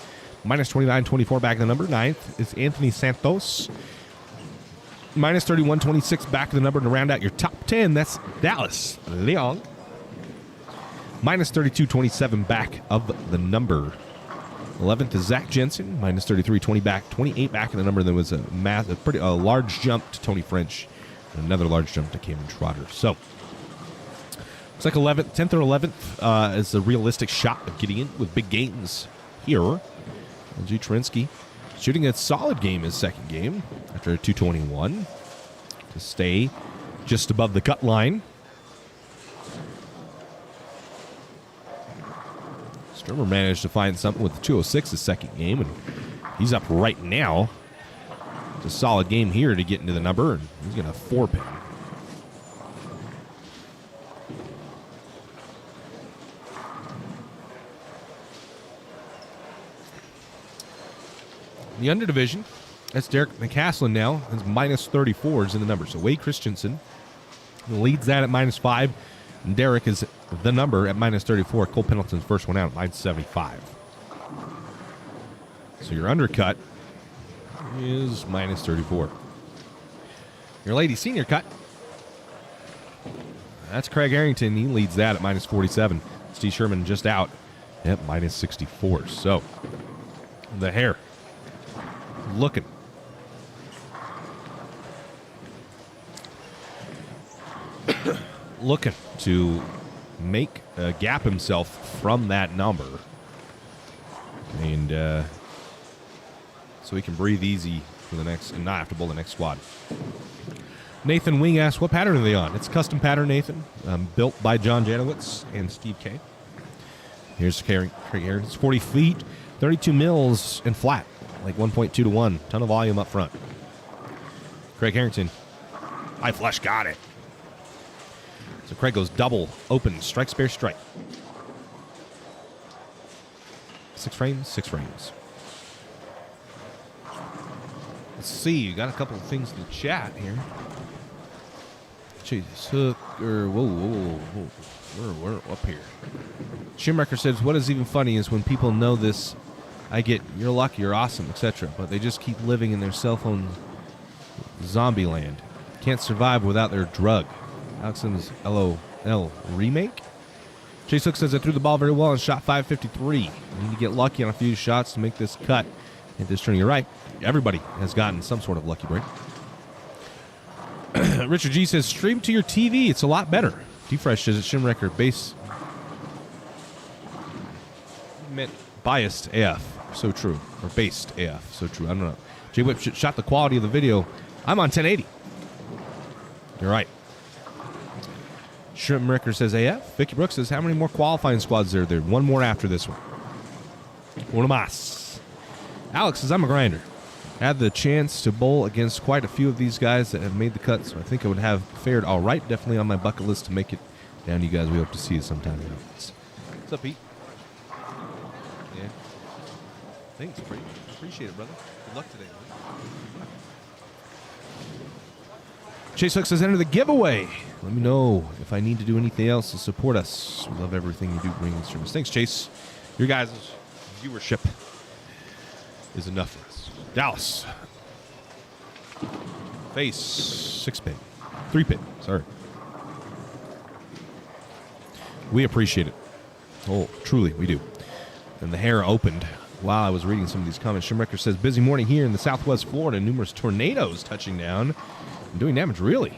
-29, 24 back of the number. 9th is Anthony Santos, -31, 26 back of the number. To round out your top 10, that's Dallas Leong, -32, 27 back of the number. 11th is Zach Jensen, -33, 28 back of the number. There was a large jump to Tony French, and another large jump to Cameron Trotter. So, it's like 10th or 11th is a realistic shot of getting in with big gains here. LG Trinsky shooting a solid game his second game after a 221 to stay just above the cut line. Sturmer managed to find something with the 206 his second game, and he's up right now. It's a solid game here to get into the number, and he's going to 4-pin. The under division, that's Derek McCaslin now. His -34 is in the number. So Wade Christensen leads that at -5. And Derek is the number at -34. Cole Pendleton's first one out at -75. So your undercut is -34. Your lady senior cut, That's Craig Harrington. He leads that at minus 47. Steve Sherman just out at minus 64. So the hair looking. Looking to make a gap himself from that number. And so he can breathe easy for the next and not have to bowl the next squad. Nathan Wing asks, what pattern are they on? It's a custom pattern, Nathan, built by John Janowitz and Steve K. Here's Craig Harrington. It's 40 feet, 32 mils, and flat, like 1.2 to 1. Ton of volume up front. Craig Harrington. High flush, got it. So Craig goes double, open, strike, spare, strike. 6 frames, 6 frames. Let's see, you got a couple of things in the chat here. Jeez, hook, or whoa. We're up here. Shimwrecker says, what is even funny is when people know this, I get, you're lucky, you're awesome, etc. But they just keep living in their cell phone zombie land. Can't survive without their drug. Alex's LOL remake. Chase Hook says, I threw the ball very well and shot 553. You need to get lucky on a few shots to make this cut. And this turn, you're right. Everybody has gotten some sort of lucky break. Richard G says, stream to your TV. It's a lot better. Defresh says, Shimwrecker base meant biased AF. So true. Or based AF. So true. I don't know. J Whip shot the quality of the video. I'm on 1080. You're right. Shrimp says AF. Vicky Brooks says, how many more qualifying squads are there? One more after this one. Uno más. Alex says, I'm a grinder. Had the chance to bowl against quite a few of these guys that have made the cut, so I think I would have fared all right. Definitely on my bucket list to make it down to you guys. We hope to see you sometime. What's up, Pete? Yeah. Thanks, Brady. Appreciate it, brother. Good luck today. Man. Chase Hook says, enter the giveaway. Let me know if I need to do anything else to support us. We love everything you do bring in service. Thanks, Chase. Your guys' viewership is enough for us. Dallas. Face. 6-pin. 3-pin. Sorry. We appreciate it. Oh, truly, we do. And the hair opened while I was reading some of these comments. Shimwrecker says, busy morning here in the southwest Florida. Numerous tornadoes touching down and doing damage. Really?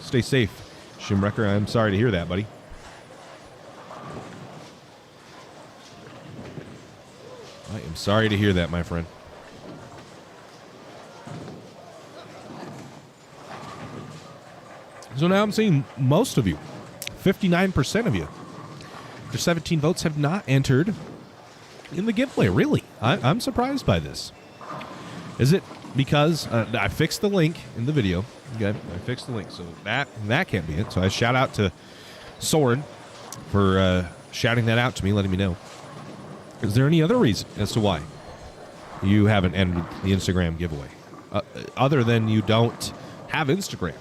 Stay safe, Shimwrecker. I'm sorry to hear that, buddy. I am sorry to hear that, my friend. So now I'm seeing most of you, 59% of you, after 17 votes, have not entered in the giveaway. Really? I'm surprised by this. Is it because I fixed the link in the video? Okay, I fixed the link, so that can't be it. So I shout out to Soren for shouting that out to me, letting me know. Is there any other reason as to why you haven't entered the Instagram giveaway, other than you don't have Instagram?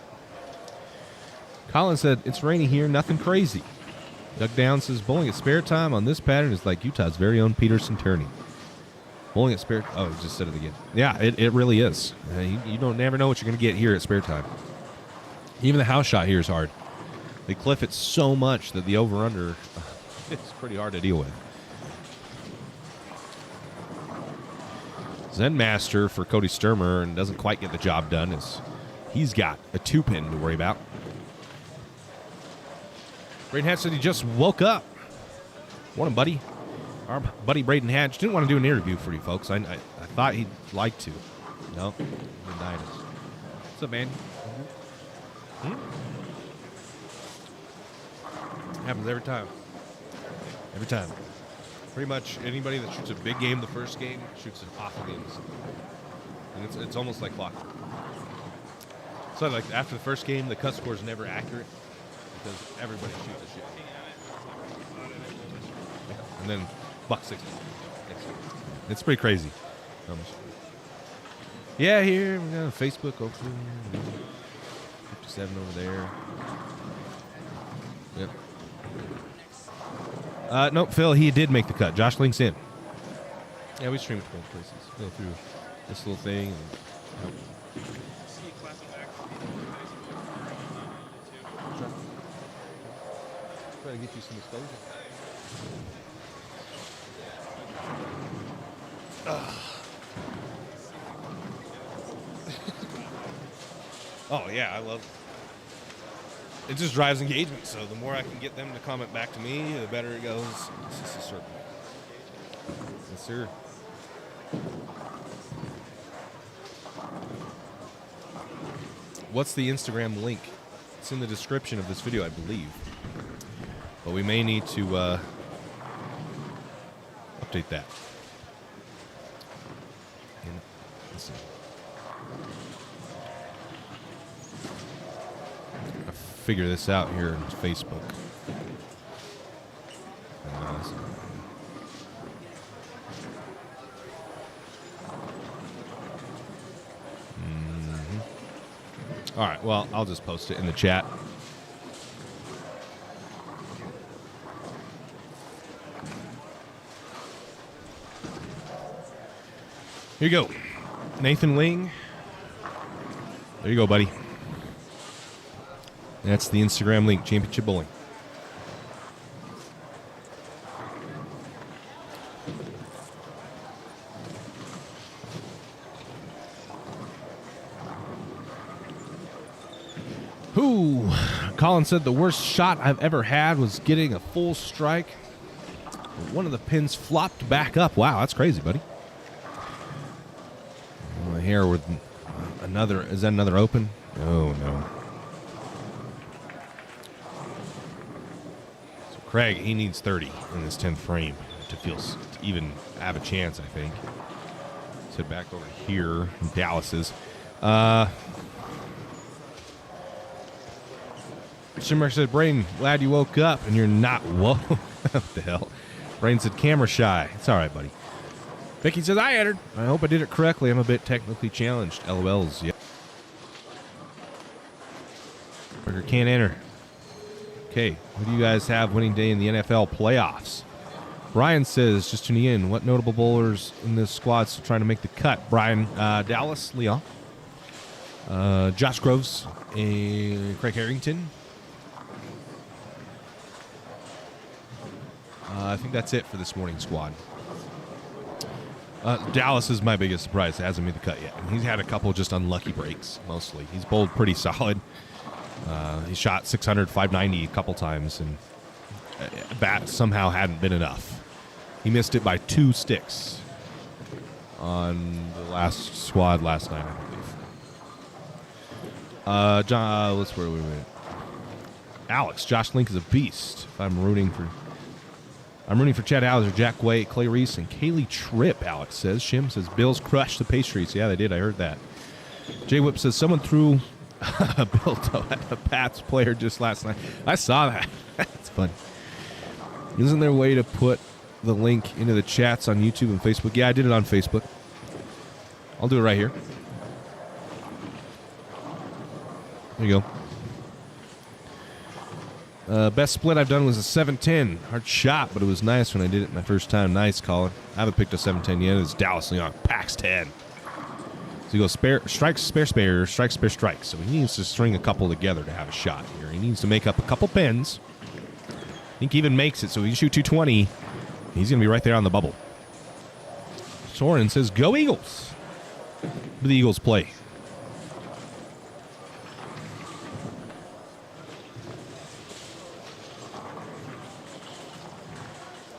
Colin said, it's raining here, nothing crazy. Doug Down says, bowling at spare time on this pattern is like Utah's very own Peterson tourney. Bowling at spare... Oh, he just said it again. Yeah, it really is. You don't never know what you're going to get here at spare time. Even the house shot here is hard. They cliff it so much that the over-under, it's pretty hard to deal with. Zen Master for Cody Sturmer and doesn't quite get the job done as he's got a 2-pin to worry about. Braden Hatch said he just woke up. Morning, buddy. Our buddy Braden Hatch didn't want to do an interview for you folks. I thought he'd like to. No, he denied us. What's up, man? Happens every time. Every time. Pretty much anybody that shoots a big game the first game shoots an awful game. And it's almost like clockwork. So like after the first game, the cut score is never accurate because everybody shoots a shit. And then $1.60. It's pretty crazy. Yeah, here we got Facebook. 57 over there. Yep. Nope, Phil, he did make the cut. Josh links in. Yeah, we stream at both places. Go through this little thing. And, to get you some exposure. Oh, yeah, I love it. It just drives engagement, so the more I can get them to comment back to me, the better it goes. It's just a circle. Yes, sir. What's the Instagram link? It's in the description of this video, I believe. But we may need to update that. Let's see. I'll figure this out here on Facebook. All right, well, I'll just post it in the chat. Here you go. Nathan Ling. There you go, buddy. That's the Instagram link, Championship Bowling. Ooh, Colin said the worst shot I've ever had was getting a full strike. One of the pins flopped back up. Wow, that's crazy, buddy. Here with another, is that another open? Oh, no. So Craig, he needs 30 in this 10th frame to even have a chance, I think. Let's head back over here. Dallas is. Shimmer said, Braden, glad you woke up and you're not. Whoa. What the hell? Braden said, camera shy. It's all right, buddy. Vicky says, I entered. I hope I did it correctly. I'm a bit technically challenged. LOLs. Yeah. Burger can't enter. Okay. Who do you guys have winning day in the NFL playoffs? Brian says, just tuning in. What notable bowlers in this squad still trying to make the cut? Brian, Dallas, Leon, Josh Groves, and Craig Harrington. I think that's it for this morning's squad. Dallas is my biggest surprise. It hasn't made the cut yet. And he's had a couple just unlucky breaks, mostly. He's bowled pretty solid. He shot 600, 590 a couple times, and bat somehow hadn't been enough. He missed it by 2 sticks on the last squad last night, I believe. John, let's where we went. Alex, Josh Link is a beast. I'm rooting for Chad Hauser, Jack Way, Clay Rees, and Kaylee Tripp, Alex says. Shim says, Bills crushed the pastries. Yeah, they did. I heard that. Jay Whip says, someone threw a Bill toe at a Pats player just last night. I saw that. That's fun. Isn't there a way to put the link into the chats on YouTube and Facebook? Yeah, I did it on Facebook. I'll do it right here. There you go. Best split I've done was a 710. Hard shot, but it was nice when I did it my first time. Nice, Colin. I haven't picked a 710 yet. It's Dallas Leon. Packs 10. So he goes strikes, spare, strikes, spare, strikes. So he needs to string a couple together to have a shot here. He needs to make up a couple pins. I think he even makes it. So he can shoot 220. He's going to be right there on the bubble. Soren says, go Eagles. Who do the Eagles play?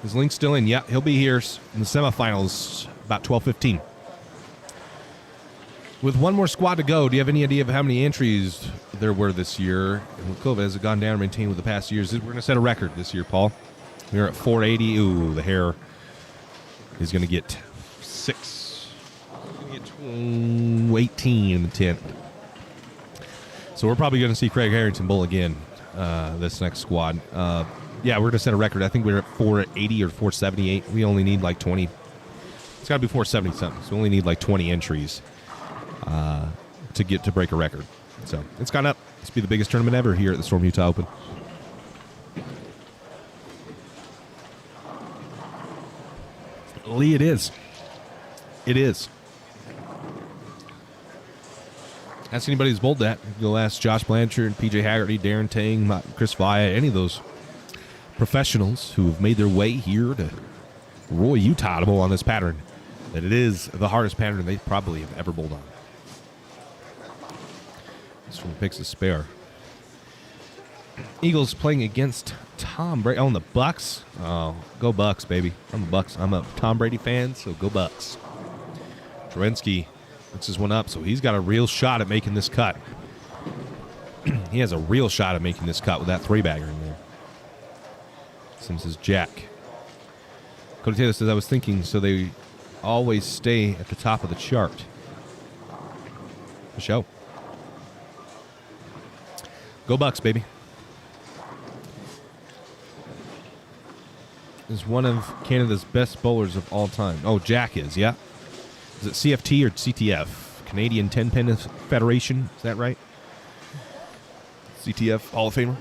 Is Link still in? Yeah, he'll be here in the semifinals about 12:15. With one more squad to go, do you have any idea of how many entries there were this year? And with COVID, has it gone down or maintained with the past years? We're going to set a record this year, Paul. We're at 480. Ooh, the hair is going to get 6. He's going to get 18 in the 10th. So we're probably going to see Craig Harrington bowl again this next squad. Yeah, we're going to set a record. I think we're at 480 or 478. We only need like 20. It's got to be 470 something. So we only need like 20 entries to break a record. So it's gone up. This will be the biggest tournament ever here at the Storm Utah Open. Lee, it is. It is. Ask anybody who's bowled that. Go ask Josh Blanchard, PJ Haggerty, Darren Tang, Chris Via, any of those professionals who have made their way here to Roy, Utah to bowl on this pattern, that it is the hardest pattern they probably have ever bowled on. This one picks a spare. Eagles playing against Tom Brady. Oh, and the Bucks. Oh, go Bucks, baby. I'm a Bucks. I'm a Tom Brady fan, so go Bucks. Drensky puts his one up, so he's got a real shot at making this cut. He has a real shot at making this cut with that three-bagger in there. Sims says Jack. Cody Taylor says, I was thinking, so they always stay at the top of the chart. For show. Go Bucks, baby. Is one of Canada's best bowlers of all time. Oh, Jack is, yeah. Is it CFT or CTF? Canadian 10-Pin Federation, is that right? CTF, Hall of Famer.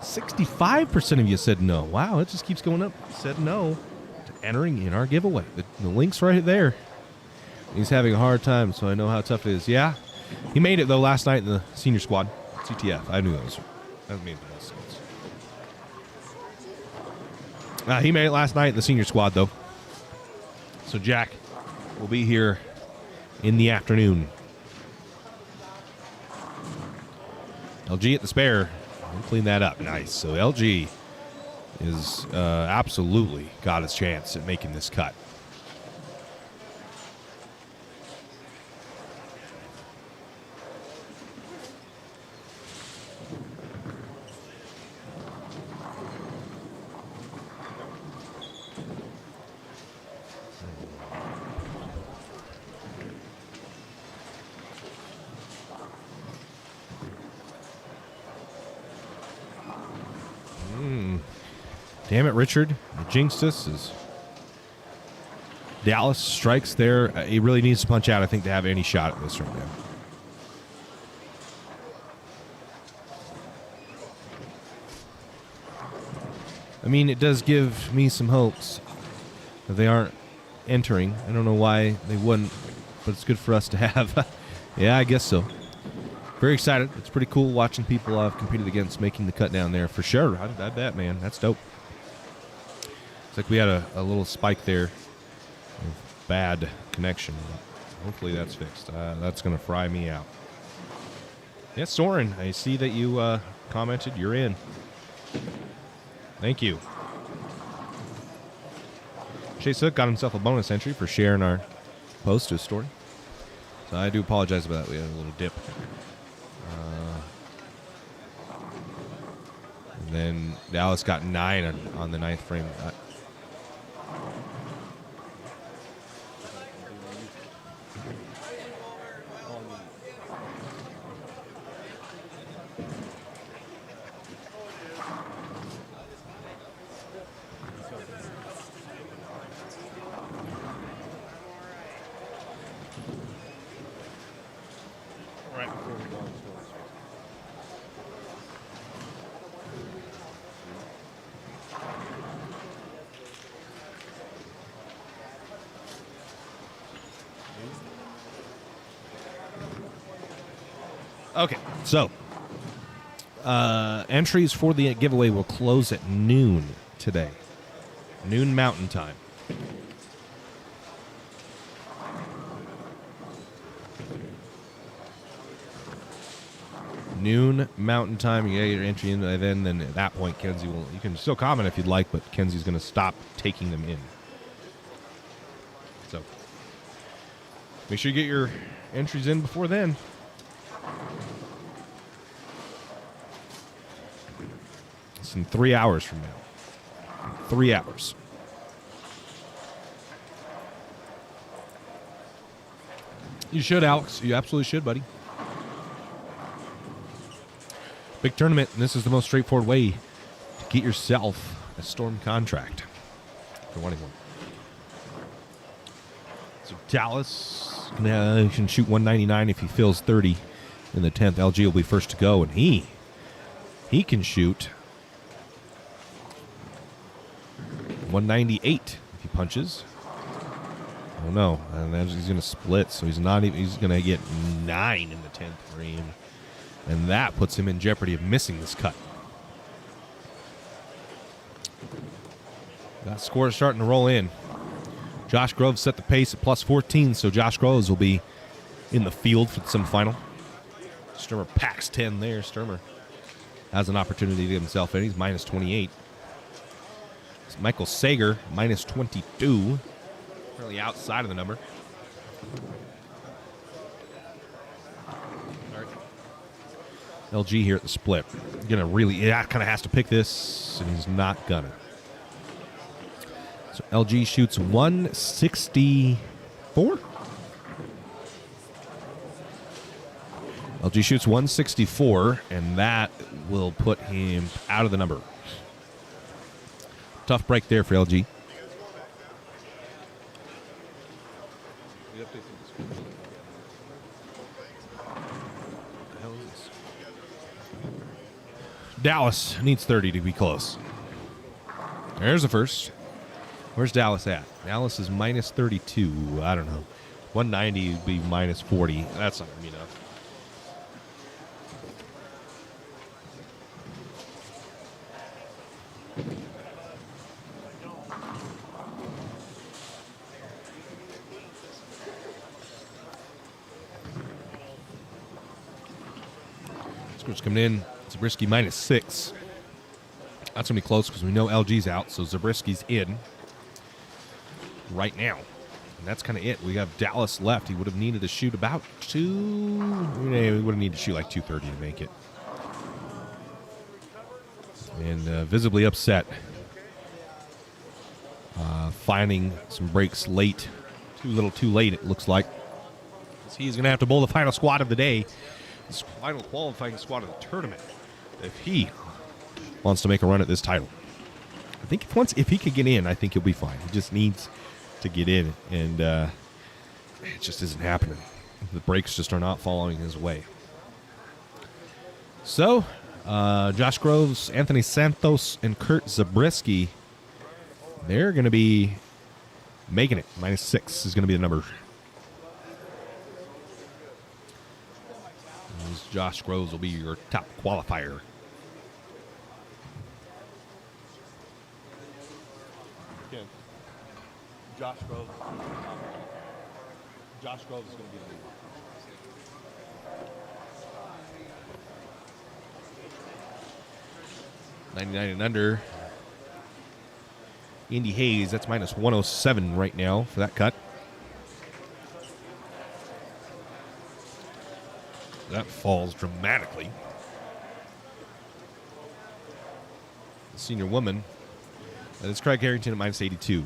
65% of you said no. Wow, it just keeps going up. Said no to entering in our giveaway. The link's right there. He's having a hard time, so I know how tough it is. Yeah, he made it, though, last night in the senior squad. CTF, I knew that made the most sense. He made it last night in the senior squad, though. So Jack will be here in the afternoon. LG at the spare. We'll clean that up. Nice. So LG is absolutely got his chance at making this cut. Damn it, Richard. You jinxed us. As Dallas strikes there. He really needs to punch out, I think, to have any shot at this right now. I mean, it does give me some hopes that they aren't entering. I don't know why they wouldn't, but it's good for us to have. Yeah, I guess so. Very excited. It's pretty cool watching people I've competed against making the cut down there, for sure. I bet, man. That's dope. It's like we had a little spike there of bad connection. Hopefully that's fixed. That's going to fry me out. Yeah, Soren, I see that you commented. You're in. Thank you. Chase Hook got himself a bonus entry for sharing our post to his story. So I do apologize about that. We had a little dip. And then Dallas got 9 on the 9th frame. Okay, so entries for the giveaway will close at noon today. Noon Mountain Time. Noon Mountain Time. You get your entry in by then at that point, Kenzie will. You can still comment if you'd like, but Kenzie's going to stop taking them in. So make sure you get your entries in before then. It's in 3 hours from now. 3 hours. You should, Alex. You absolutely should, buddy. Big tournament, and this is the most straightforward way to get yourself a Storm contract if you're wanting one. So Dallas can shoot 199 if he fills 30 in the 10th. LG will be first to go, and he can shoot 198 if he punches. Oh no, and then he's going to split, so he's not even. He's going to get 9 in the 10th frame, and that puts him in jeopardy of missing this cut. That score is starting to roll in. Josh Groves set the pace at plus 14, so Josh Groves will be in the field for the semifinal. Sturmer packs 10 there. Sturmer has an opportunity to get himself in. He's minus 28. It's Michael Sager, minus 22. Really outside of the number. LG here at the split. Gonna really, kind of has to pick this, and he's not gonna. So LG shoots 164. LG shoots 164, and that will put him out of the number. Tough break there for LG. Dallas needs 30 to be close. There's the first. Where's Dallas at? Dallas is minus 32. I don't know. 190 would be minus 40. That's not going to be enough. Score's coming in. Zabriskie minus 6. That's going to be close because we know LG's out, so Zabriskie's in right now. And that's kind of it. We have Dallas left. He would have needed to shoot about 2. He would have needed to shoot like 230 to make it. And visibly upset. Finding some breaks late. Too little too late, it looks like. He's going to have to bowl the final squad of the day. His final qualifying squad of the tournament. If he wants to make a run at this title. I think if he could get in, I think he'll be fine. He just needs to get in, and it just isn't happening. The breaks just are not following his way. So, Josh Groves, Anthony Santos, and Kurt Zabriskie, they're going to be making it. Minus 6 is going to be the number. Josh Groves will be your top qualifier. Again, Josh Groves. Josh Groves is going to be the leader. 99 and under. Andy Hayes, that's minus 107 right now for that cut. That falls dramatically. The senior woman. That is Craig Harrington at minus 82.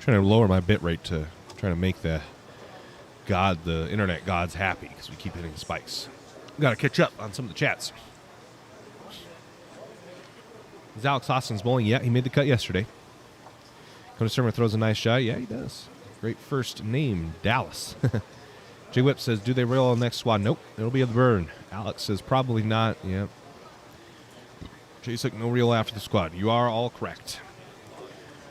Trying to lower my bit rate to trying to make the internet gods happy because we keep hitting spikes. Got to catch up on some of the chats. Is Alex Austin's bowling? Yeah, he made the cut yesterday. Cody Sturmer throws a nice shot. Yeah, he does. Great first name, Dallas. Jay Whip says, do they rail on the next squad? Nope, it'll be the burn. Alex says, probably not. Yeah. Jay said, no reel after the squad. You are all correct.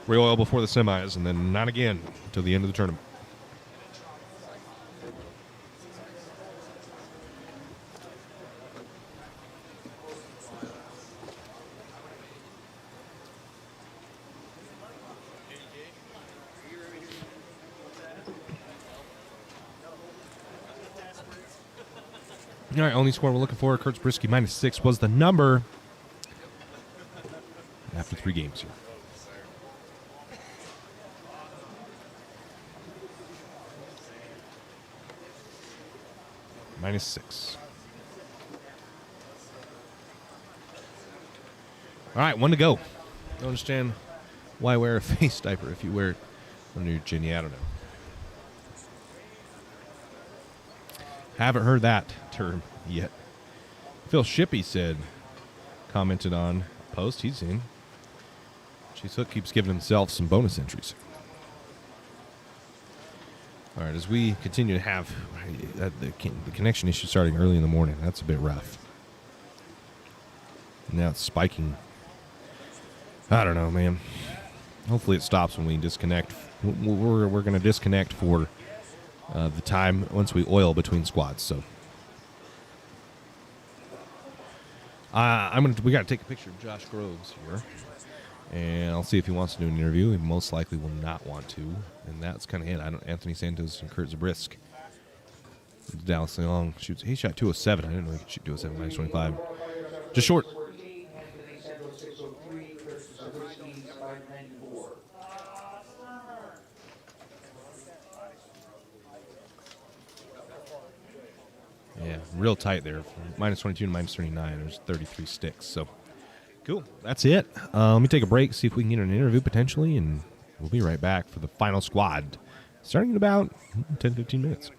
Rail oil before the semis, and then not again until the end of the tournament. All right, only score we're looking for, Kurt Zabriskie minus 6 was the number after 3 games here. Minus 6. All right, 1 to go. Don't understand why wear a face diaper if you wear it under your chinny. I don't know. Haven't heard that term yet. Phil Shippey commented on a post he's in. Hook keeps giving himself some bonus entries. All right, as we continue to have the connection issue starting early in the morning, that's a bit rough. Now it's spiking. I don't know, man. Hopefully it stops when we disconnect. We're going to disconnect for the time once we oil between squads. So we got to take a picture of Josh Groves here, and I'll see if he wants to do an interview. He most likely will not want to, and that's kind of it. Anthony Santos and Kurt Zabrisk. Dallas Leong shoots. He shot 207. I didn't know he could shoot 207 minus 25. Just short. Yeah, real tight there. From minus 22 to minus 39. There's 33 sticks. So, cool. That's it. Let me take a break, see if we can get an interview potentially, and we'll be right back for the final squad, starting in about 10, 15 minutes.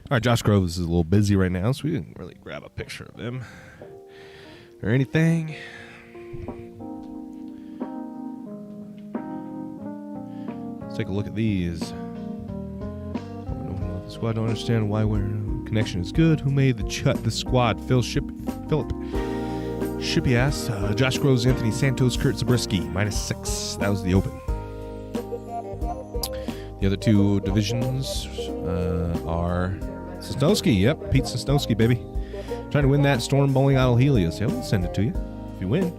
All right, Josh Groves is a little busy right now, so we didn't really grab a picture of him or anything. Let's take a look at these. The squad don't understand why we're connection is good. Who made the squad? Philip Shippy asked. Josh Groves, Anthony Santos, Kurt Zabriskie, -6. That was the open. The other two divisions are Sosnowski. Yep, Pete Sosnowski, baby. Trying to win that Storm Bowling Idol Helios. Yeah, we'll send it to you if you win.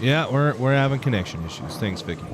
Yeah, we're having connection issues. Thanks, Vicky.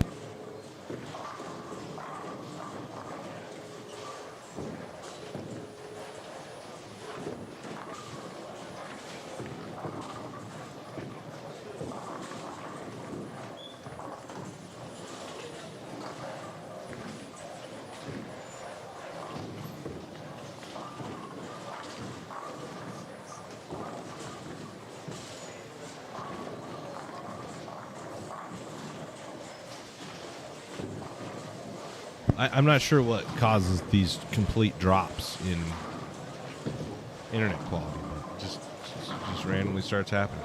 I'm not sure what causes these complete drops in internet quality, but just randomly starts happening.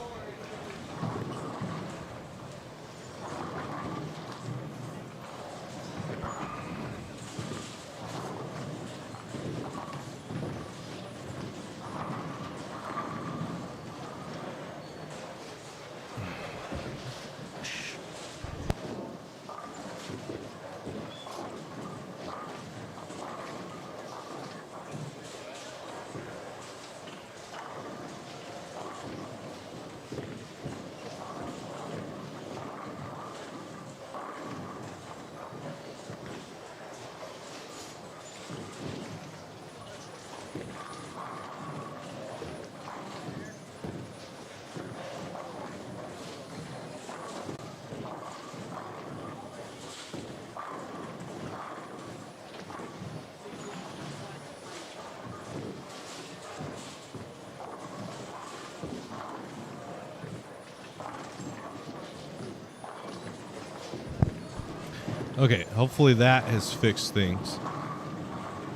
Okay, hopefully that has fixed things.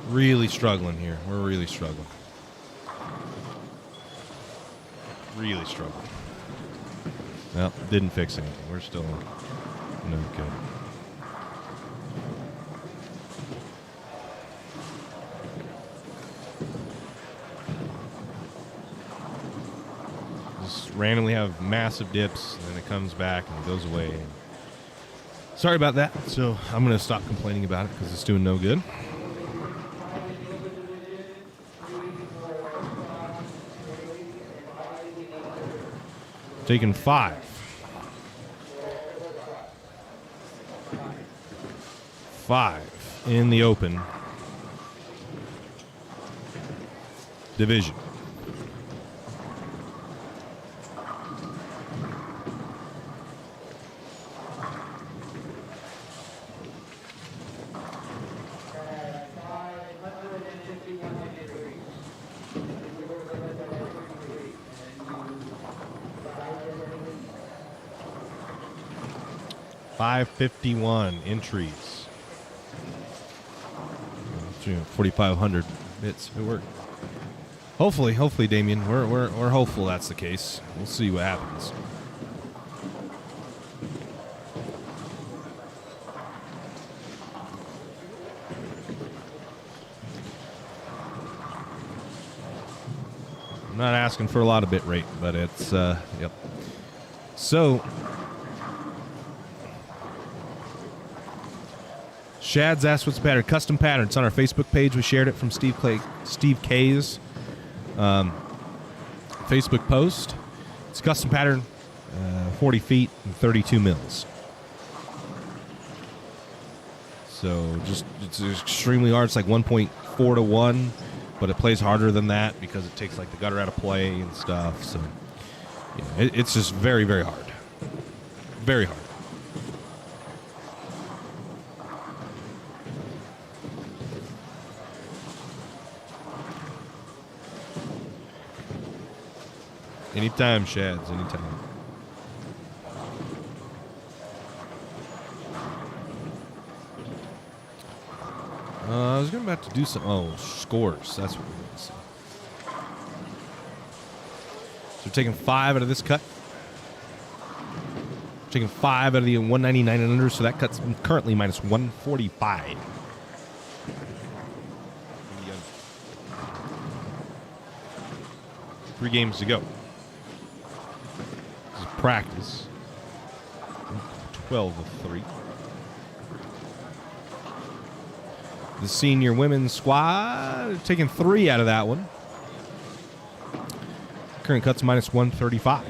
Really struggling here. We're really struggling. Really struggling. Well, didn't fix anything. We're still no good. Just randomly have massive dips, and then it comes back and it goes away. Sorry about that. So I'm going to stop complaining about it because it's doing no good. Taking 5. 5 in the open division. $551 entries. 4,500 bits. It worked. Hopefully, Damien. We're hopeful that's the case. We'll see what happens. I'm not asking for a lot of bit rate, but it's yep. So Shad's asked what's the pattern. Custom pattern. It's on our Facebook page. We shared it from Steve K's Facebook post. It's a custom pattern, 40 feet and 32 mils. So it's extremely hard. It's like 1.4 to 1, but it plays harder than that because it takes like the gutter out of play and stuff. So yeah, it's just very, very hard. Very hard. Anytime, Shads, anytime. I was about to do some. Oh, scores. That's what we're going to see. So we're taking 5 out of this cut. We're taking 5 out of the 199 and under, so that cut's currently minus 145. 3 games to go. This is practice. 12 of 3. The senior women's squad taking 3 out of that one. Current cuts minus 135.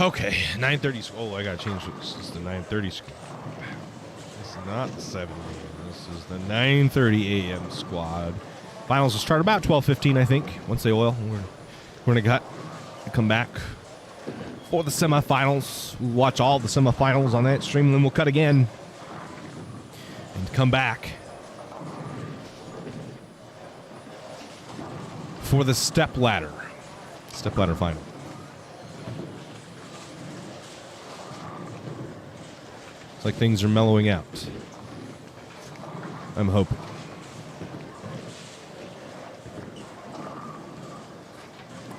Okay, 9:30. Oh, I gotta change it. This is the 9:30 squad. This is not the 7 a.m. This is the 9:30 a.m. squad. Finals will start about 12:15, I think. Once they oil, we're gonna come back for the semifinals. We'll watch all the semifinals on that stream, and then we'll cut again and come back for the step ladder final. It's like things are mellowing out. I'm hoping.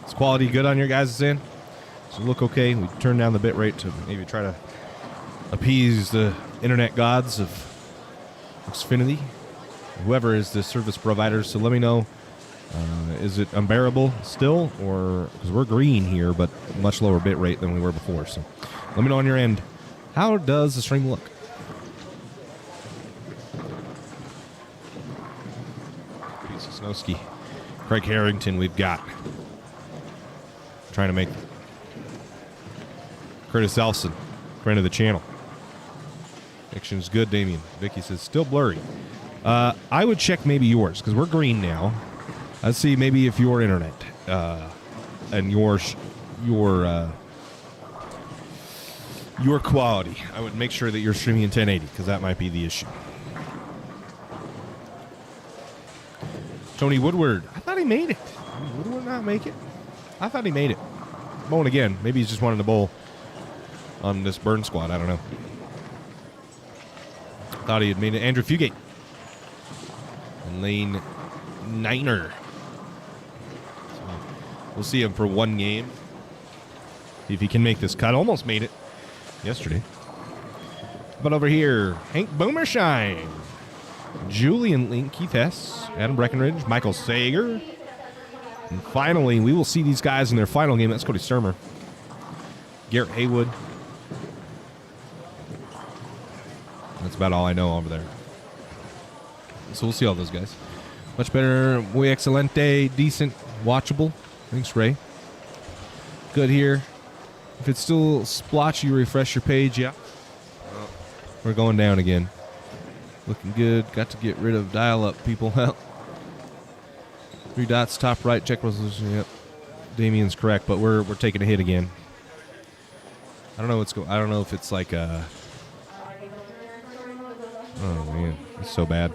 Is quality good on your guys' end? Does it look okay? We turn down the bit rate to maybe try to appease the internet gods of Xfinity, whoever is the service provider. So let me know, is it unbearable still, or because we're green here, but much lower bit rate than we were before. So let me know on your end. How does the stream look? Pete Sosnowski, Craig Harrington, we've got. Trying to make Curtis Elson, friend of the channel. Action's good, Damien. Vicky says, still blurry. I would check maybe yours, because we're green now. Let's see maybe if your internet and your quality. I would make sure that you're streaming in 1080, because that might be the issue. Tony Woodward. I thought he made it. Did Woodward not make it? I thought he made it. Bowling again. Maybe he's just wanting to bowl on this burn squad. I don't know. Thought he had made it. Andrew Fugate. And Lane Niner. So we'll see him for one game. See if he can make this cut. Almost made it yesterday. But over here, Hank Boomershine, Julian Link, Keith Hess, Adam Breckenridge, Michael Sager. And finally, we will see these guys in their final game. That's Cody Sturmer. Garrett Haywood. That's about all I know over there. So we'll see all those guys. Much better. Muy excelente. Decent. Watchable. Thanks, Ray. Good here. If it's still splotchy, refresh your page. Yeah. We're going down again. Looking good. Got to get rid of dial-up, people. Well, 3 dots, top right, check resolution. Yep. Damien's correct, but we're taking a hit again. I don't know what's going. I don't know if it's like a. Oh man, it's so bad.